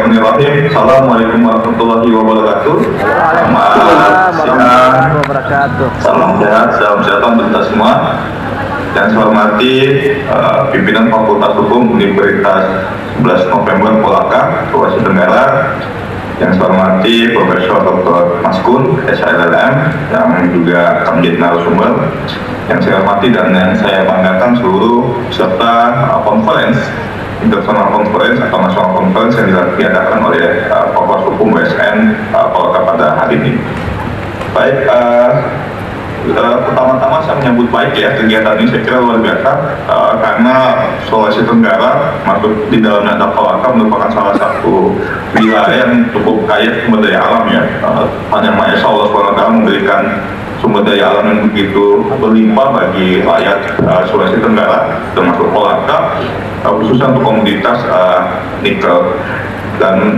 Bismillahirrahmanirrahim. Assalamualaikum warahmatullahi wabarakatuh. Salam sehat, salam sejahtera untuk kita semua. Yang saya hormati pimpinan Fakultas Hukum Universitas 11 November Polaka, Sulawesi Tenggara. Yang saya hormati Profesor Dr. Maskun, SHLLM, yang juga akan menjadi narasumber. Yang saya hormati dan yang saya banggakan seluruh peserta conference, international conference atau national conference yang diadakan oleh Fakultas Hukum USN Polaka pada hari ini. Baik, pertama-tama saya menyambut baik ya kegiatan ini, saya kira luar biasa karena Sulawesi Tenggara masuk di dalamnya ada Polaka merupakan salah satu wilayah yang cukup kaya sumber daya alam ya. Hanya Maha Esa Allah SWT memberikan sumber daya alam yang begitu berlimpah bagi rakyat Sulawesi Tenggara termasuk Polaka, khususnya untuk komoditas nikel. Dan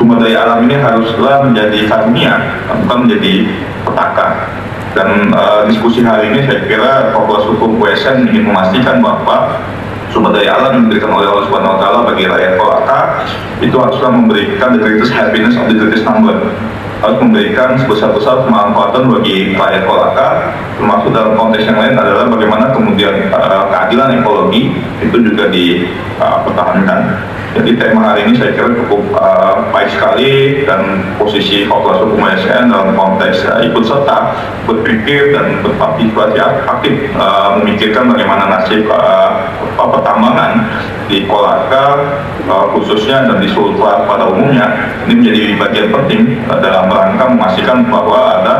sumber daya alam ini haruslah menjadi karunia, bukan menjadi petaka. Dan diskusi hari ini saya kira Fakultas Hukum USN ingin memastikan bahwa sumber daya alam yang diberikan oleh Allah Subhanahu Wa Taala bagi rakyat Polaka itu haruslah memberikan the greatest happiness of the greatest number, harus memberikan sebesar-besar kemanfaatan bagi rakyat Polaka, termasuk dalam konteks yang lain adalah bagaimana kemudian keadilan ekologi itu juga dipertahankan. Jadi tema hari ini saya kira cukup baik sekali, dan posisi Fakultas Hukum USN dalam konteks ikut serta berpikir dan berpartisipasi aktif memikirkan bagaimana nasib pertambangan di Polaka khususnya dan di Sultra pada umumnya ini menjadi bagian penting dalam rangka memastikan bahwa ada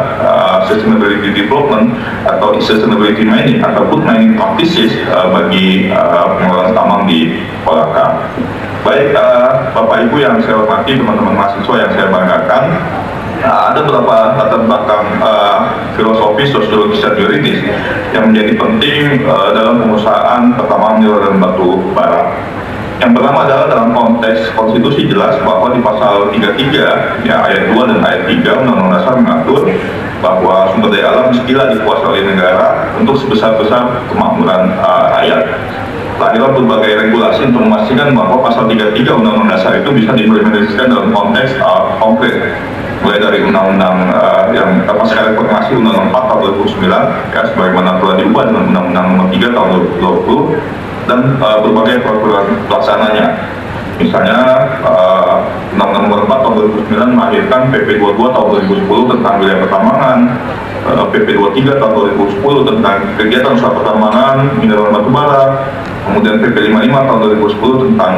sustainability development atau sustainability mining atau good mining practices bagi pengelolaan tambang di Polaka. Baik, Bapak Ibu yang saya hormati, teman-teman mahasiswa yang saya banggakan, ada beberapa latar belakang filosofis, sosiologis, dan yuridis yang menjadi penting dalam pengusahaan pertambangan mineral dan batu bara. Yang pertama adalah dalam konteks konstitusi jelas bahwa di pasal 33 ya, ayat 2 dan ayat 3 Undang-Undang Dasar mengatur bahwa sumber daya alam mestilah dikuasai oleh negara untuk sebesar-besar kemakmuran rakyat. Lahirlah berbagai regulasi untuk memastikan bahwa pasal 33 Undang-Undang Dasar itu bisa diimplementasikan dalam konteks konkret, mulai dari undang-undang yang pasca reformasi Undang-Undang 4 tahun 2009 ya, sebagaimana telah diubah dengan Undang-Undang Nomor 3 tahun 2020, dan berbagai peraturan pelaksananya. Misalnya Undang-Undang Nomor 4 tahun 2009 melahirkan PP 22 tahun 2010 tentang wilayah pertambangan, PP 23 tahun 2010 tentang kegiatan usaha pertambangan mineral batu bara, kemudian PP 55 tahun 2010 tentang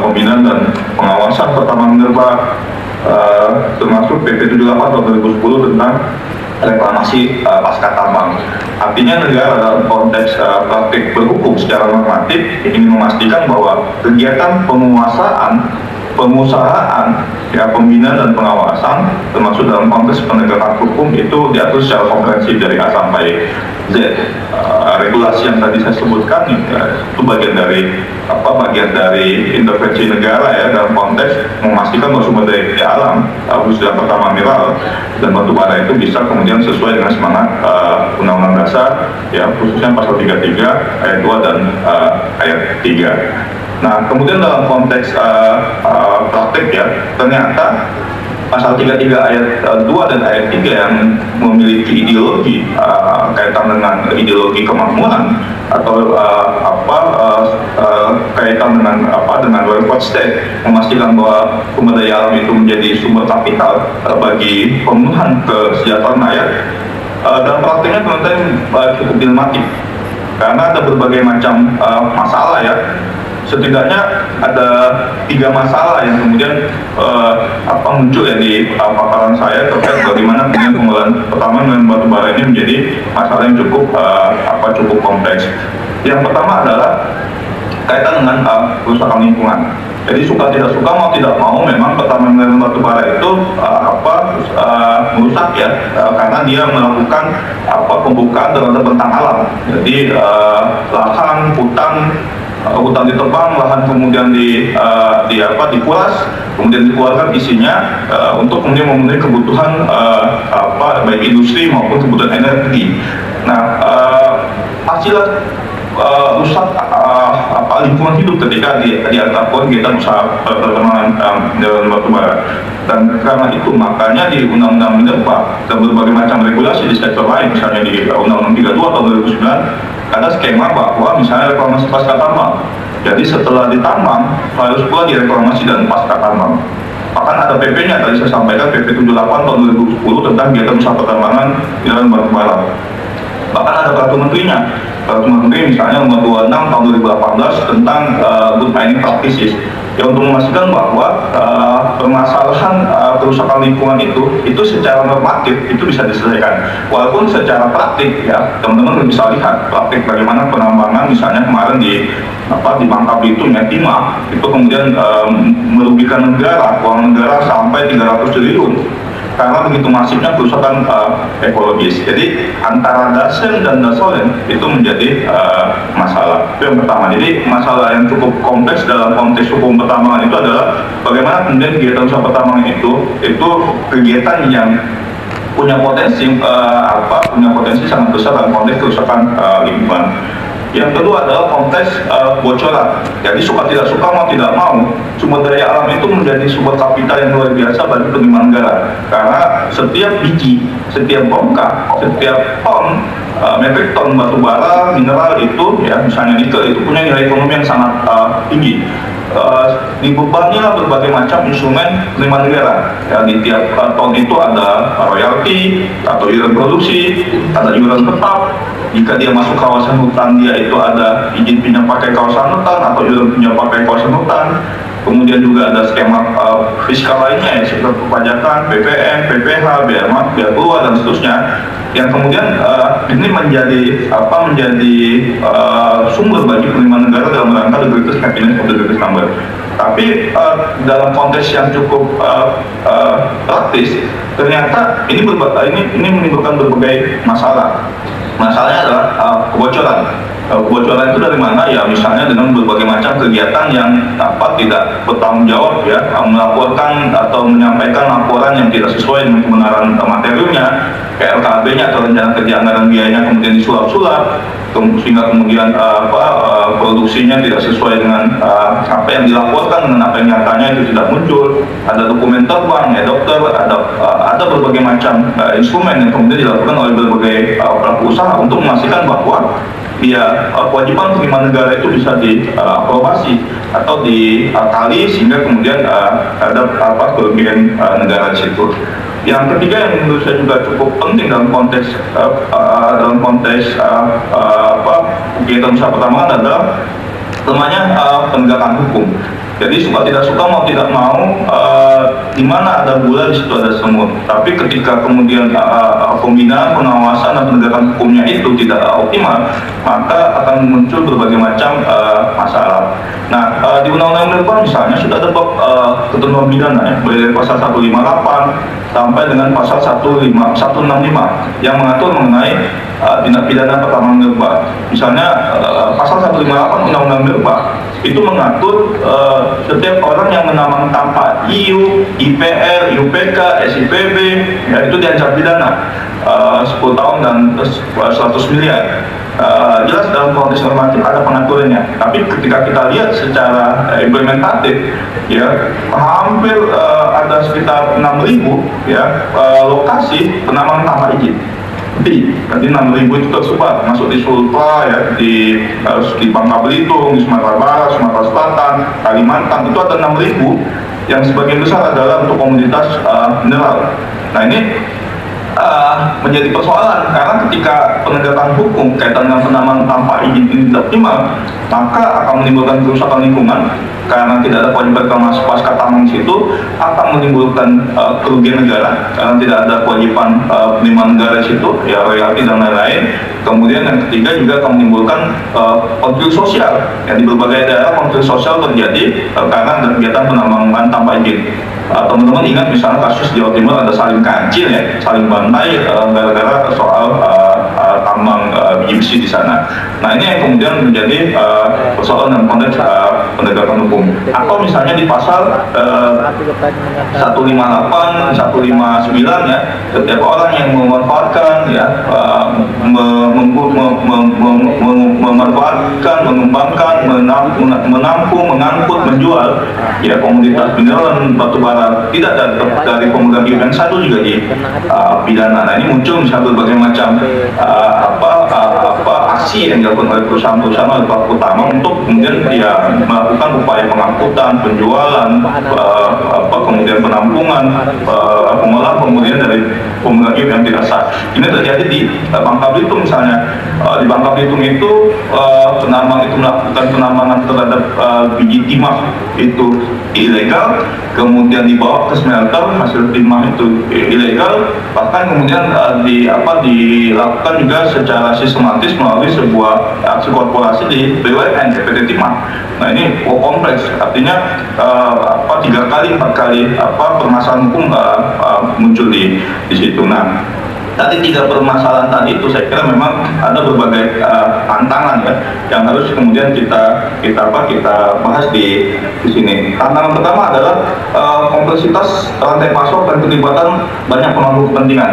pembinaan dan pengawasan pertambangan minerba, termasuk PP 78 tahun 2010 tentang reklamasi pasca tambang. Artinya negara dalam konteks praktik berhukum secara normatif ingin memastikan bahwa kegiatan pengusahaan, ya, pembinaan dan pengawasan termasuk dalam konteks penegakan hukum itu diatur secara komprehensif dari A sampai Z. Regulasi yang tadi saya sebutkan itu bagian dari intervensi negara ya, dalam konteks memastikan bahwa sumber daya alam khususnya pertama mineral dan batu bara itu bisa kemudian sesuai dengan semangat Undang-Undang Dasar ya, khususnya pasal 33 ayat 2 dan ayat 3. Nah, kemudian dalam konteks praktik ya, ternyata pasal 33 ayat 2 dan ayat 3 yang memiliki ideologi kaitan dengan ideologi kemakmuran atau kaitan dengan welfare state, memastikan bahwa sumber daya alam itu menjadi sumber kapital bagi pemenuhan kesejahteraan rakyat. Dan praktiknya ternyata cukup dilematis karena ada berbagai macam masalah ya. Setidaknya ada 3 masalah yang kemudian muncul ya di paparan saya terkait bagaimana kemudian pengelolaan pertambangan dan batu bara ini menjadi masalah yang cukup kompleks. Yang pertama adalah kaitan dengan kerusakan lingkungan. Jadi suka tidak suka, mau tidak mau, memang pertambangan dan batu bara itu merusak ya, karena dia melakukan pembukaan terhadap bentang alam. Jadi lahan, hutan ditebang, lahan kemudian dikuras, kemudian dikeluarkan isinya untuk kemudian memenuhi kebutuhan baik industri maupun kebutuhan energi. Nah, hasil rusak lingkungan hidup ketika dilakukan kegiatan usaha pertambangan dalam batu bara. Dan karena itu makanya di Undang-Undang Minerba dan berbagai macam regulasi di sektor lain, misalnya di Undang-Undang 32 tahun 2009 ada skema bahwa misalnya reklamasi pasca tambang. Jadi setelah ditambang harus pula direklamasi dan pasca tambang. Bahkan ada PP-nya, tadi saya sampaikan PP 78 tahun 2010 tentang kegiatan usaha pertambangan di dalam batu bara. Bahkan ada peraturan menterinya, peraturan menteri misalnya nomor 26 tahun 2018 tentang good mining practices, yang untuk memastikan bahwa permasalahan kerusakan lingkungan itu secara normatif itu bisa diselesaikan. Walaupun secara praktik ya teman-teman bisa lihat praktik bagaimana penambangan misalnya kemarin di Bangka Belitung ya timah itu kemudian merugikan negara, keuangan negara sampai 300 triliun. Karena begitu masifnya kerusakan ekologis. Jadi antara dasen dan dasolen itu menjadi masalah. Itu yang pertama. Jadi masalah yang cukup kompleks dalam konteks hukum pertambangan itu adalah bagaimana kemudian kegiatan usaha pertambangan itu kegiatan yang punya potensi sangat besar dalam konteks kerusakan lingkungan. Yang kedua adalah konteks bocoran. Jadi suka tidak suka, mau tidak mau, sumber daya alam itu menjadi sumber kapital yang luar biasa bagi penerimaan negara. Karena setiap biji, setiap bongkah, setiap ton, metrik ton batu bara, mineral itu, ya misalnya nikel itu punya nilai ekonomi yang sangat tinggi. Dibebani berbagai macam instrumen penerimaan negara. Ya, di tiap ton itu ada royalti atau iuran produksi, ada iuran tetap. Jika dia masuk kawasan hutan, dia itu ada izin pinjam pakai kawasan hutan atau iuran pinjam pakai kawasan hutan. Kemudian juga ada skema fiskal lainnya ya, seperti perpajakan, PPN, PPH, biaya keluar dan seterusnya. Yang kemudian ini menjadi sumber bagi penerimaan negara dalam rangka the greatest happiness of the greatest number. Tapi dalam konteks yang cukup praktis, ternyata ini menimbulkan berbagai masalah. Masalahnya adalah kebocoran. Kebocoran itu dari mana? Ya misalnya dengan berbagai macam kegiatan yang tidak bertanggung jawab ya, melaporkan atau menyampaikan laporan yang tidak sesuai dengan kebenaran materialnya, KLKB-nya atau rencana kerja anggaran biayanya kemudian disulap-sulap, sehingga kemudian produksinya tidak sesuai dengan apa yang dilaporkan dengan apa yang nyatanya itu tidak muncul. Ada dokumen terbang ya dokter, ada berbagai macam instrumen yang kemudian dilakukan oleh berbagai pelaku usaha untuk memastikan bahwa kewajiban penerimaan negara itu bisa diaprobasi atau diakali sehingga kemudian ada kerugian negara di situ. Yang ketiga yang menurut saya juga cukup penting dalam konteks kegiatan usaha pertambangan adalah lemahnya penegakan hukum. Jadi suka tidak suka, mau tidak mau, di mana ada gula di situ ada semut. Tapi ketika kemudian pembinaan, pengawasan dan penegakan hukumnya itu tidak optimal, maka akan muncul berbagai macam masalah. Nah, di Undang-Undang Minerba misalnya sudah ada bab ketentuan pidana ya, mulai dari pasal 158 sampai dengan pasal 165 yang mengatur mengenai tindak pidana pertambangan minerba. Misalnya pasal 158 Undang-Undang Minerba itu mengatur setiap orang yang menambang tanpa IU, IPL, IUPK, SIPB ya, itu diancam pidana 10 tahun dan 100 miliar. Jelas dalam konteks normatif ada pengaturannya, tapi ketika kita lihat secara implementatif ya hampir ada sekitar 6.000 ya lokasi penambangan tanpa izin. Nanti 6.000 itu tersebar masuk di Sultra ya, di Bangka Belitung, di Sumatera Barat, Sumatera Selatan, Kalimantan, itu ada 6.000 yang sebagian besar adalah untuk komoditas mineral. Nah ini menjadi persoalan karena ketika penegakan hukum kaitan dengan penambangan tanpa izin ini tidak optimal, maka akan menimbulkan kerusakan lingkungan karena tidak ada kewajiban pasca tambang situ, akan menimbulkan kerugian negara karena tidak ada kewajiban penerimaan negara di situ ya, royalti dan lain-lain. Kemudian yang ketiga juga akan menimbulkan konflik sosial ya, di berbagai daerah konflik sosial terjadi karena ada kegiatan penambangan tanpa izin. Teman-teman ingat misalnya kasus di Jawa Timur ada saling kancil ya, saling bantai gara-gara soal tambang biji besi di sana. Nah ini yang kemudian menjadi persoalan dalam konteks penegakan hukum. Atau misalnya di pasal 158, 159 ya, setiap orang yang memanfaatkan ya memanfaatkan, mengembangkan, menampung, mengangkut, menjual ya komoditas mineral batu bara tidak dari pemegang IUP yang satu juga di pidana. Nah, ini muncul misalnya berbagai macam aksi yang dilakukan oleh perusahaan-perusahaan oleh pelaku utama untuk kemudian dia melakukan upaya pengangkutan, penjualan, kemudian penampungan, pengolahan kemudian dari pemegang IUP yang tidak sah. Ini terjadi di Bangka Belitung misalnya. Di Bangka Belitung itu penambang itu melakukan penambangan terhadap biji timah itu ilegal, kemudian dibawa ke smelter, hasil timah itu ilegal, bahkan kemudian dilakukan juga secara sistematis melalui sebuah aksi korporasi di BUMN PT Timah. Nah, ini kompleks, artinya 3 kali 4 kali permasalahan hukum muncul di situ. Nah, tadi 3 permasalahan tadi itu saya kira memang ada berbagai tantangan ya yang harus kemudian kita bahas di sini. Tantangan pertama adalah kompleksitas rantai pasok dan keterlibatan banyak pemangku kepentingan.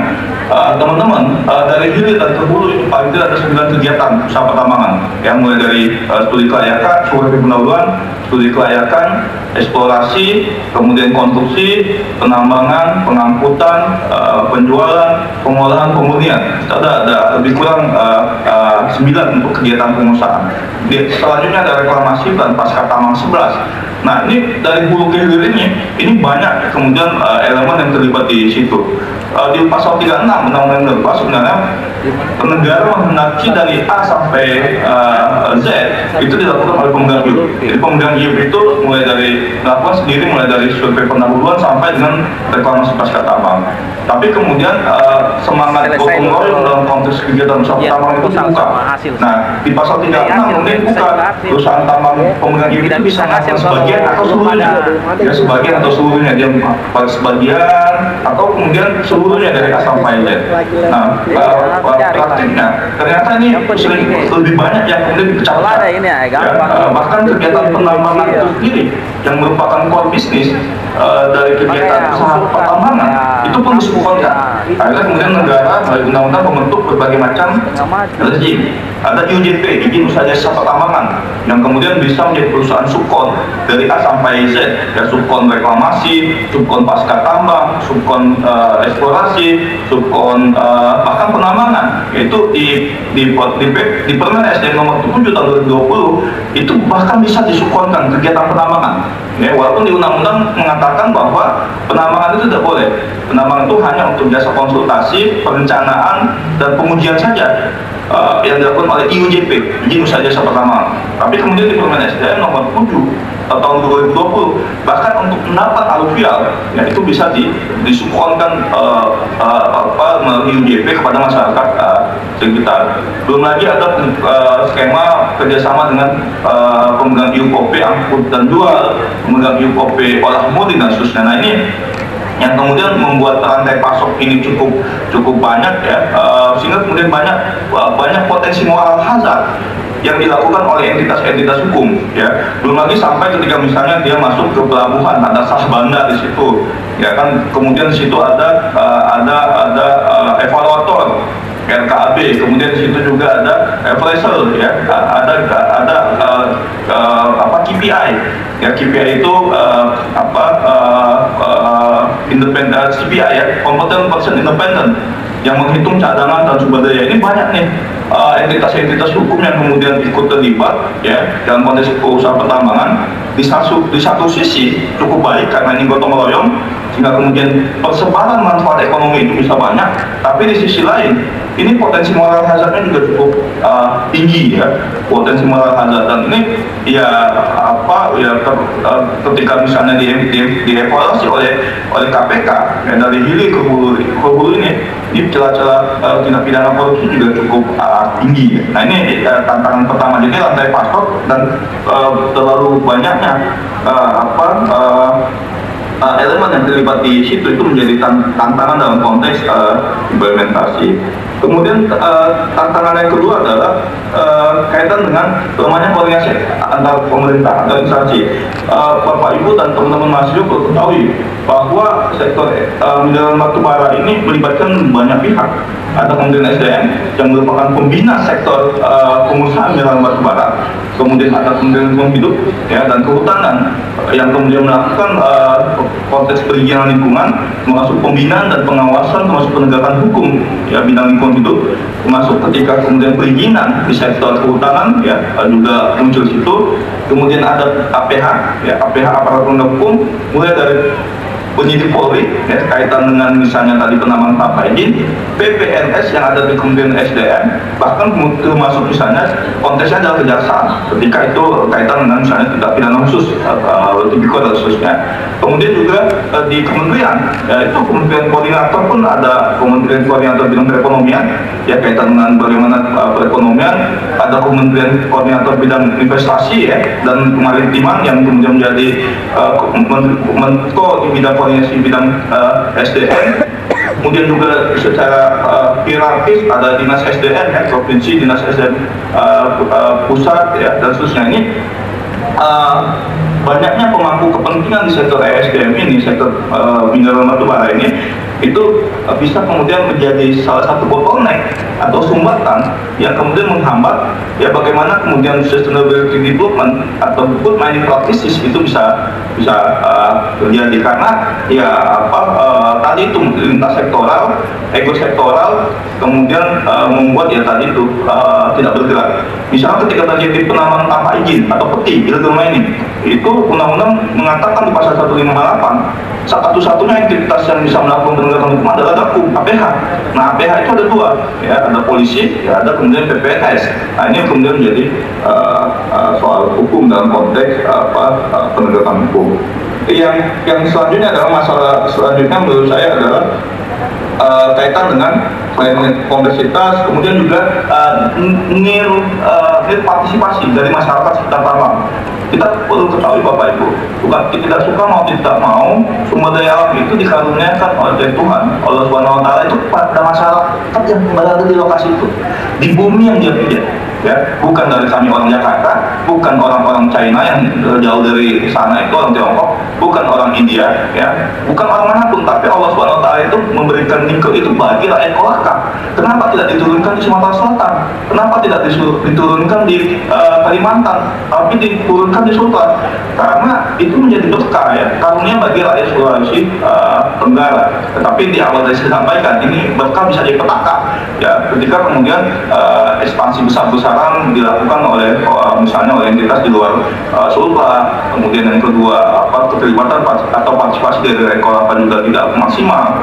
Teman-teman, dari hilir dan ke hulu itu paling tidak ada 9 kegiatan usaha pertambangan yang mulai dari studi kelayakan, survei pendahuluan, studi kelayakan, eksplorasi, kemudian konstruksi, penambangan, pengangkutan, penjualan, pengolahan, pemurnian. Ada lebih kurang 9 untuk kegiatan pengusahaan. Selanjutnya ada reklamasi dan pasca tambang 11. Nah, ini dari hulu ke hilir ini banyak kemudian elemen yang terlibat di situ. Di pasal 36 Undang-Undang Minerba sebenarnya negara menghendaki dari A sampai Z itu dilakukan oleh pemegang IUP. Jadi pemegang IUP itu mulai dari melakukan sendiri mulai dari survei pendahuluan sampai dengan reklamasi pasca tambang. Tapi kemudian semangat gotong royong dalam konteks kegiatan usaha tambang itu dibuka. Nah, di pasal 36 kemudian dibuka perusahaan tambang pemegang IUP itu bisa melakukan sebagian atau seluruhnya. Ya, sebagian atau seluruhnya dia sebagian atau kemudian seluruhnya dari A sampai Z. Nah, praktiknya ternyata ini lebih banyak yang kemudian dipecah-pecah. Bahkan kegiatan penambangan itu sendiri yang merupakan core bisnis dari kegiatan usaha pertambangan itu pun disebutkan. Akhirnya kemudian negara melalui undang-undang membentuk berbagai macam rezim. Ada IUJP, izin usaha jasa pertambangan, yang kemudian bisa menjadi perusahaan subkon dari A sampai Z, ya subkon reklamasi, subkon pasca tambang, subkon eksplorasi, subkon bahkan penambangan. Itu di Permen SDM nomor 7 tahun 2020 itu bahkan bisa disubkonkan kegiatan penambangan. Ya, walaupun di undang-undang mengatakan bahwa penambangan itu tidak boleh. Penambangan itu hanya untuk jasa konsultasi, perencanaan, dan pengujian saja yang dilakukan oleh IUJP, izin usaha jasa pertambangan. Tapi kemudian di Permen SDM nomor 7 tahun 2020 bahkan untuk pendapat aluvial ya itu bisa disubkonkan melalui IUJP kepada masyarakat sekitar. Belum lagi ada skema kerjasama dengan pemegang IUP angkut dan jual, pemegang IUP olah murni dan seterusnya. Nah, ini yang kemudian membuat rantai pasok ini cukup banyak ya, sehingga kemudian banyak potensi moral hazard yang dilakukan oleh entitas-entitas hukum ya. Belum lagi sampai ketika misalnya dia masuk ke pelabuhan, ada sah bandar di situ ya kan, kemudian di situ ada evaluator RKAB, kemudian di situ juga ada appraisal ya, ada KPI ya. KPI itu independen, CPI ya, competent person independent, yang menghitung cadangan dan sumber daya. Ini banyak nih entitas-entitas hukum yang kemudian ikut terlibat ya dalam konteks usaha pertambangan. Di satu sisi cukup baik karena ini gotong royong sehingga kemudian persebaran manfaat ekonomi itu bisa banyak, tapi di sisi lain ini potensi moral hazardnya juga cukup tinggi ya, potensi moral hazard. Dan ini ya ketika misalnya dievaluasi oleh KPK ya, dari hilir ke hulu ini celah-celah tindak pidana korupsi juga cukup tinggi. Nah, ini tantangan pertama. Jadi rantai pasok dan terlalu banyaknya elemen yang terlibat di situ itu menjadi tantangan dalam konteks implementasi. Kemudian tantangan yang kedua adalah kaitan dengan lemahnya koordinasi antar pemerintah atau instansi. Bapak Ibu dan teman-teman mahasiswa perlu ketahui bahwa sektor mineral batubara ini melibatkan banyak pihak. Ada Kementerian SDM yang merupakan pembina sektor pengusahaan mineral batubara, kemudian ada Kementerian Lingkungan Hidup ya, dan Kehutanan yang kemudian melakukan konteks perizinan lingkungan, termasuk pembinaan dan pengawasan, termasuk penegakan hukum ya bidang lingkungan hidup, termasuk ketika kemudian perizinan di sektor kehutanan ya juga muncul situ. Kemudian ada APH ya, APH aparat penegak hukum, mulai dari penyidik Polri ya, kaitan dengan misalnya tadi penambangan tanpa izin, PPNS yang ada di Kementerian SDM, bahkan termasuk misalnya konteksnya adalah kejaksaan ketika itu kaitan dengan misalnya tindak pidana khusus tipikor dan seterusnya. Kemudian juga di kementerian ya, itu kementerian koordinator pun ada kementerian koordinator bidang perekonomian ya, kaitan dengan bagaimana perekonomian, ada kementerian koordinator bidang investasi ya dan kemaritiman yang kemudian menjadi Menko di bidang koordinasi bidang SDM. Kemudian juga secara hierarkis ada dinas SDM ya, provinsi, dinas SDM pusat ya dan seterusnya. Ini banyaknya pemangku kepentingan di sektor ESDM ini, sektor mineral batubara ini, itu bisa kemudian menjadi salah satu bottleneck atau sumbatan yang kemudian menghambat ya bagaimana kemudian sustainability development atau good mining practices itu bisa terjadi, karena ya tadi itu lintas sektoral, ego sektoral, kemudian membuat ya tadi itu tidak bergerak. Misalnya ketika terjadi penambangan tanpa izin atau peti illegal mining, itu undang-undang mengatakan di pasal 158 satu-satunya entitas yang bisa melakukan penegakan hukum adalah Gakum, APH. Nah, APH itu ada dua, ya, ada polisi, ya, ada kemudian PPNS. Nah, ini kemudian menjadi soal hukum dalam konteks penegakan hukum. Yang selanjutnya adalah masalah selanjutnya menurut saya adalah kaitan dengan selain kompleksitas, kemudian juga partisipasi dari masyarakat sekitar tambang. Kita perlu ketahui Bapak Ibu, bukan tidak suka mau tidak mau, sumber daya alam itu dikaruniakan oleh Tuhan, Allah Subhanahu Wa Taala itu pada masyarakat yang berada di lokasi itu, di bumi yang dia pilih. Ya, bukan dari kami orang Jakarta, bukan orang-orang China yang jauh dari sana itu orang Tiongkok, bukan orang India, ya, bukan orang manapun, tapi Allah Subhanahu Wa Taala itu memberikan nikel itu bagi rakyat Kolaka. Kenapa tidak diturunkan di Sumatera Selatan? Kenapa tidak diturunkan di Kalimantan, tapi diturunkan di Sultan? Karena itu menjadi berkah ya, karunia bagi rakyat Sulawesi Tenggara. Tetapi di awal saya sampaikan ini berkah bisa dipetaka ya, ketika kemudian ekspansi besar-besaran dilakukan oleh misalnya oleh entitas di luar Sultan. Kemudian yang kedua keterlibatan atau partisipasi dari Kolaka juga tidak maksimal.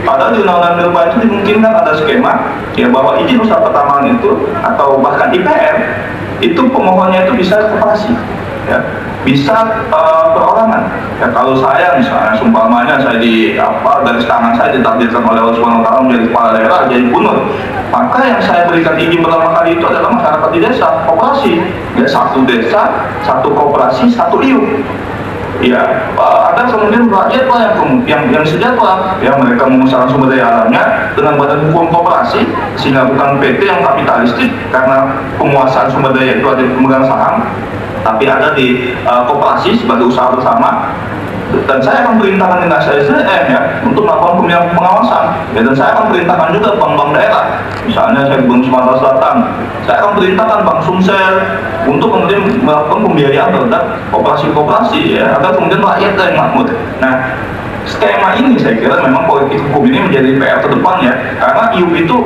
Padahal di Undang-Undang Minerba itu dimungkinkan ada skema ya bahwa izin usaha pertambangan itu atau bahkan IPR itu pemohonnya itu bisa koperasi ya, bisa perorangan ya. Kalau saya misalnya sumpamanya saya di garis tangan saya ditakdirkan oleh Allah Subhanahu Wa Taala menjadi kepala daerah, jadi gubernur, maka yang saya berikan izin pertama kali itu adalah masyarakat di desa, koperasi ya, satu desa, satu koperasi, satu IU. Ya, ada kemudian rakyat lah yang sejahtera, ya, mereka memusnahkan sumber daya alamnya dengan badan hukum koperasi, sehingga bukan PT yang kapitalistik karena penguasaan sumber daya itu ada di pemegang saham, tapi ada di koperasi sebagai usaha bersama. Dan saya akan perintahkan dinas SDM ya untuk melakukan pengawasan ya, dan saya akan perintahkan juga bank-bank daerah, misalnya saya Gubernur Sumatera Selatan, saya akan perintahkan Bank Sumsel untuk kemudian melakukan pembiayaan terhadap koperasi-koperasi ya, agar kemudian rakyat yang makmur. Nah, skema ini saya kira memang politik hukum ini menjadi PR ke depan ya, karena IUP itu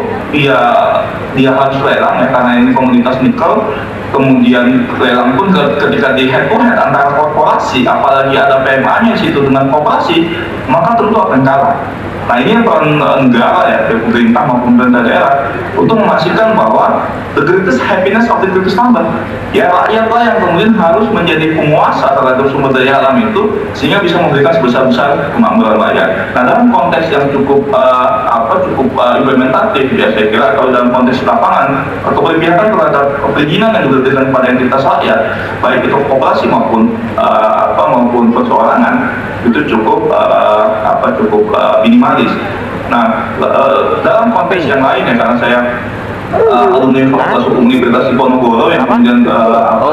dia harus lelang ya, karena ini komunitas nikel. Kemudian lelang pun ketika di head to head antara korporasi, apalagi ada PMA-nya di situ dengan koperasi, maka tentu akan kalah. Nah, ini peran negara ya, pemerintah maupun pemerintah daerah untuk memastikan bahwa the greatest happiness of the greatest number ya, rakyatlah yang kemudian harus menjadi penguasa terhadap sumber daya alam itu, sehingga bisa memberikan sebesar-besar kemakmuran rakyat. Nah, dalam konteks yang cukup implementatif ya, saya kira kalau dalam konteks lapangan atau berpihakan terhadap perizinan yang diberikan kepada entitas rakyat, baik itu koperasi maupun maupun perseorangan, itu cukup minimalis. Nah, dalam konteks yang lain ya, karena saya alumni Fakultas Hukum Universitas Diponegoro yang kemudian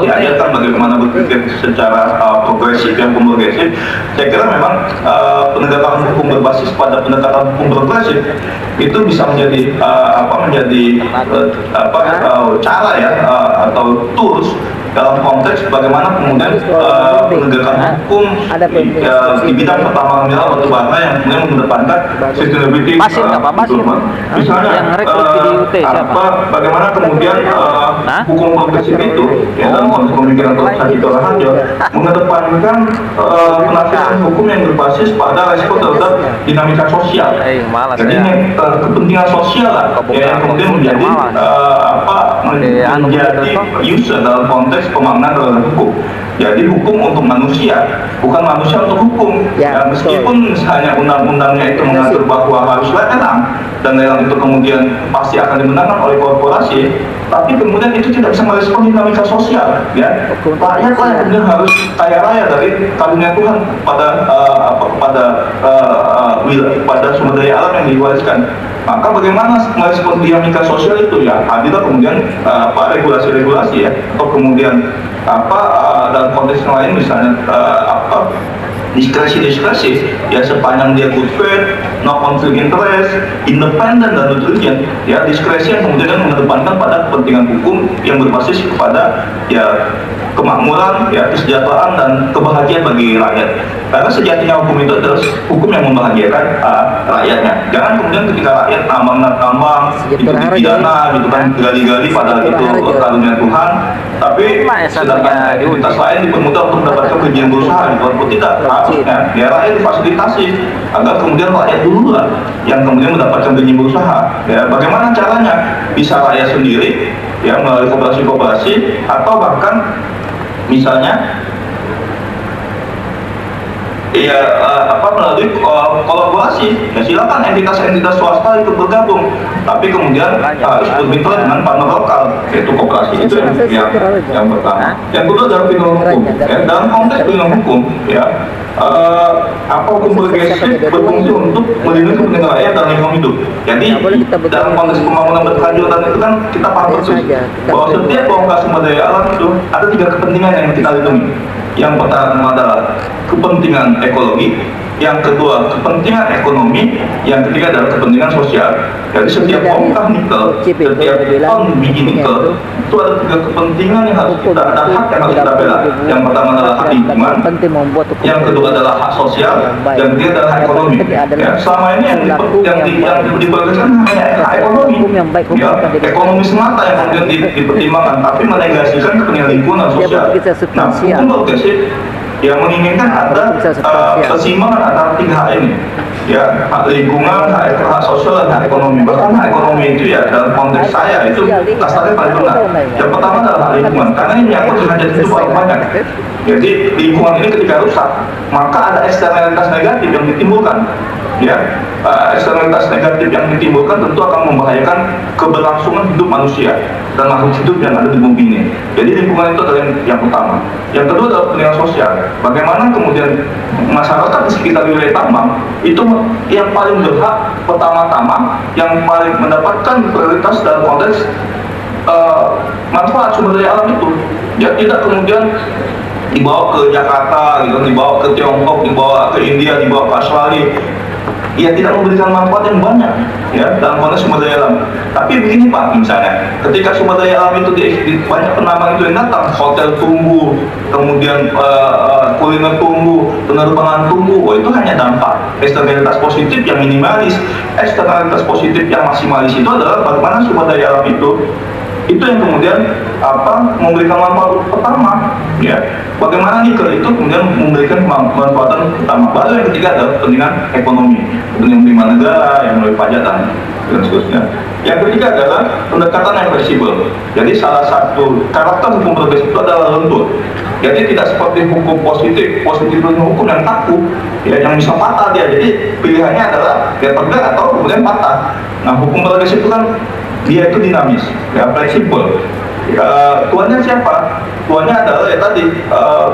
diajarkan bagaimana berpikir secara progresif dan progresif. Saya kira memang penegakan hukum berbasis pada pendekatan hukum progresif itu bisa menjadi cara ya atau tools dalam konteks bagaimana kemudian penegakan hukum di bidang pertambangan mineral batu bara yang kemudian mengedepankan sustainability. Misalnya bagaimana kemudian hukum progresif itu ya, dalam konteks pemikiran Dr. Harjo mengedepankan penafsiran hukum yang berbasis pada resiko terhadap dinamika sosial. Jadi ini kepentingan sosial lah yang kemudian menjadi menjadi user dalam konteks pembangunan terhadap hukum. Jadi hukum untuk manusia, bukan manusia untuk hukum. Ya, meskipun misalnya undang-undangnya itu mengatur bahwa harus lelang dan lelang itu kemudian pasti akan dimenangkan oleh korporasi, tapi kemudian itu tidak bisa merespon dinamika sosial. Ya, rakyat lah yang kemudian harus kaya raya dari karunia Tuhan pada sumber daya alam yang diwariskan. Maka bagaimana merespon dinamika sosial itu ya? Hadirlah kemudian regulasi-regulasi ya, atau kemudian dalam konteks yang lain misalnya diskresi ya sepanjang dia good faith, no conflict interest, independen dan intelligent ya, diskresi yang kemudian mengedepankan pada kepentingan hukum yang berbasis kepada ya kemakmuran, ya kesejahteraan dan kebahagiaan bagi rakyat. Karena sejatinya hukum itu adalah hukum yang membahagiakan rakyatnya. Jangan kemudian ketika rakyat tambang itu dipidana gitu kan, gali-gali padahal itu karunia Tuhan, tapi sedangkan aktivitas lain dipermudah untuk mendapatkan kejian berusaha gitu. Tidak, harusnya ya rakyat difasilitasi agar kemudian rakyat dulu lah yang kemudian mendapatkan kejian berusaha. Ya, bagaimana caranya? Bisa rakyat sendiri ya melalui koperasi-koperasi atau bahkan misalnya ya melalui kolaborasi ya silakan entitas-entitas swasta itu bergabung, tapi kemudian harus bermitra dengan partner lokal yaitu koperasi. Itu yang pertama. Yang kedua adalah pelindungan hukum ya, dalam konteks pelindungan hukum ya hukum progresif berfungsi untuk melindungi kepentingan rakyat dan lingkungan hidup. Jadi dalam konteks pembangunan berkelanjutan itu kan kita paham persis bahwa setiap bongkar sumber daya alam itu ada 3 kepentingan yang kita lindungi. Yang pertama adalah kepentingan ekologi, yang kedua kepentingan ekonomi, yang ketiga adalah kepentingan sosial. Jadi setiap bongkar nikel, setiap ton biji nikel itu ada 3 kepentingan yang harus kita, ada hak yang harus kita bela. Yang pertama adalah hak lingkungan, yang kedua adalah hak sosial, yang ketiga adalah hak ekonomi. Ya, selama ini yang diperlukan hanya hak ekonomi, ya, ekonomi semata yang kemudian dipertimbangkan, tapi menegasikan kepentingan lingkungan dan sosial. Nah, hukum progresif yang menginginkan ada keseimbangan antara 3 hak ini ya, hak lingkungan, hak sosial dan hak ekonomi. Bahkan hak ekonomi itu ya dalam konteks saya itu kasarnya paling benar. Yang pertama adalah hak lingkungan, karena ini menyangkut dengan hajat hidup paling banyak. Jadi lingkungan ini ketika rusak maka ada eksternalitas negatif yang ditimbulkan ya, eksternalitas negatif yang ditimbulkan tentu akan membahayakan keberlangsungan hidup manusia dan makhluk hidup yang ada di bumi ini. Jadi lingkungan itu adalah yang utama. Yang kedua adalah kepentingan sosial. Bagaimana kemudian masyarakat di sekitar wilayah tambang itu yang paling berhak pertama-tama, yang paling mendapatkan prioritas dalam konteks manfaat sumber daya alam itu. Ya tidak kemudian dibawa ke Jakarta, gitu, dibawa ke Tiongkok, dibawa ke India, dibawa ke Australia. Ya tidak memberikan manfaat yang banyak ya dalam konteks sumber daya alam. Tapi begini Pak, misalnya ketika sumber daya alam itu di banyak penambang itu yang datang, hotel tumbuh, kemudian kuliner tumbuh, penerbangan tumbuh, itu hanya dampak. Eksternalitas positif yang minimalis, eksternalitas positif yang maksimalis itu adalah bagaimana sumber daya alam itu yang kemudian memberikan manfaat pertama ya, bagaimana nikel itu kemudian memberikan manfaatan pertama. Baru yang ketiga adalah kepentingan ekonomi, kepentingan penerimaan negara yang melalui pajak dan seterusnya. Yang ketiga adalah pendekatan yang fleksibel. Jadi salah satu karakter hukum progresif itu adalah lentur. Jadi tidak seperti hukum positif itu hukum yang kaku ya, yang bisa patah dia. Jadi pilihannya adalah dia tegak atau kemudian patah. Nah hukum progresif itu kan dia itu dinamis, ya fleksibel. tuannya siapa? Tuannya adalah ya tadi,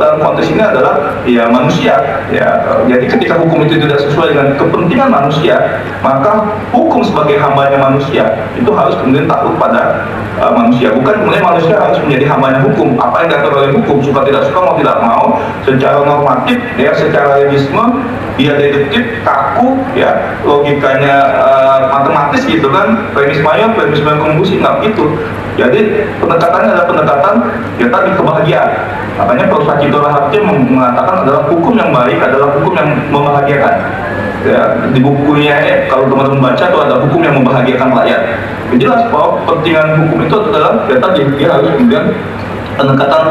dalam konteks ini adalah ya manusia ya. Jadi ketika hukum itu tidak sesuai dengan kepentingan manusia, maka hukum sebagai hambanya manusia itu harus kemudian takut pada manusia, bukan kemudian manusia harus menjadi hambanya hukum. Apa yang diatur oleh hukum, suka tidak suka, mau tidak mau, secara normatif ya, secara legisme dia deduktif, kaku ya, logikanya matematis gitu kan, premis mayor, premis minor konklusi, nggak gitu. Jadi pendekatannya adalah pendekatan ya tadi kebahagiaan. Makanya Prof. Sakito Raharja mengatakan adalah hukum yang baik adalah hukum yang membahagiakan. Ya, di bukunya kalau teman-teman baca itu ada hukum yang membahagiakan rakyat. Jelas bahwa kepentingan hukum itu adalah ya tadi dia harus kemudian pendekatan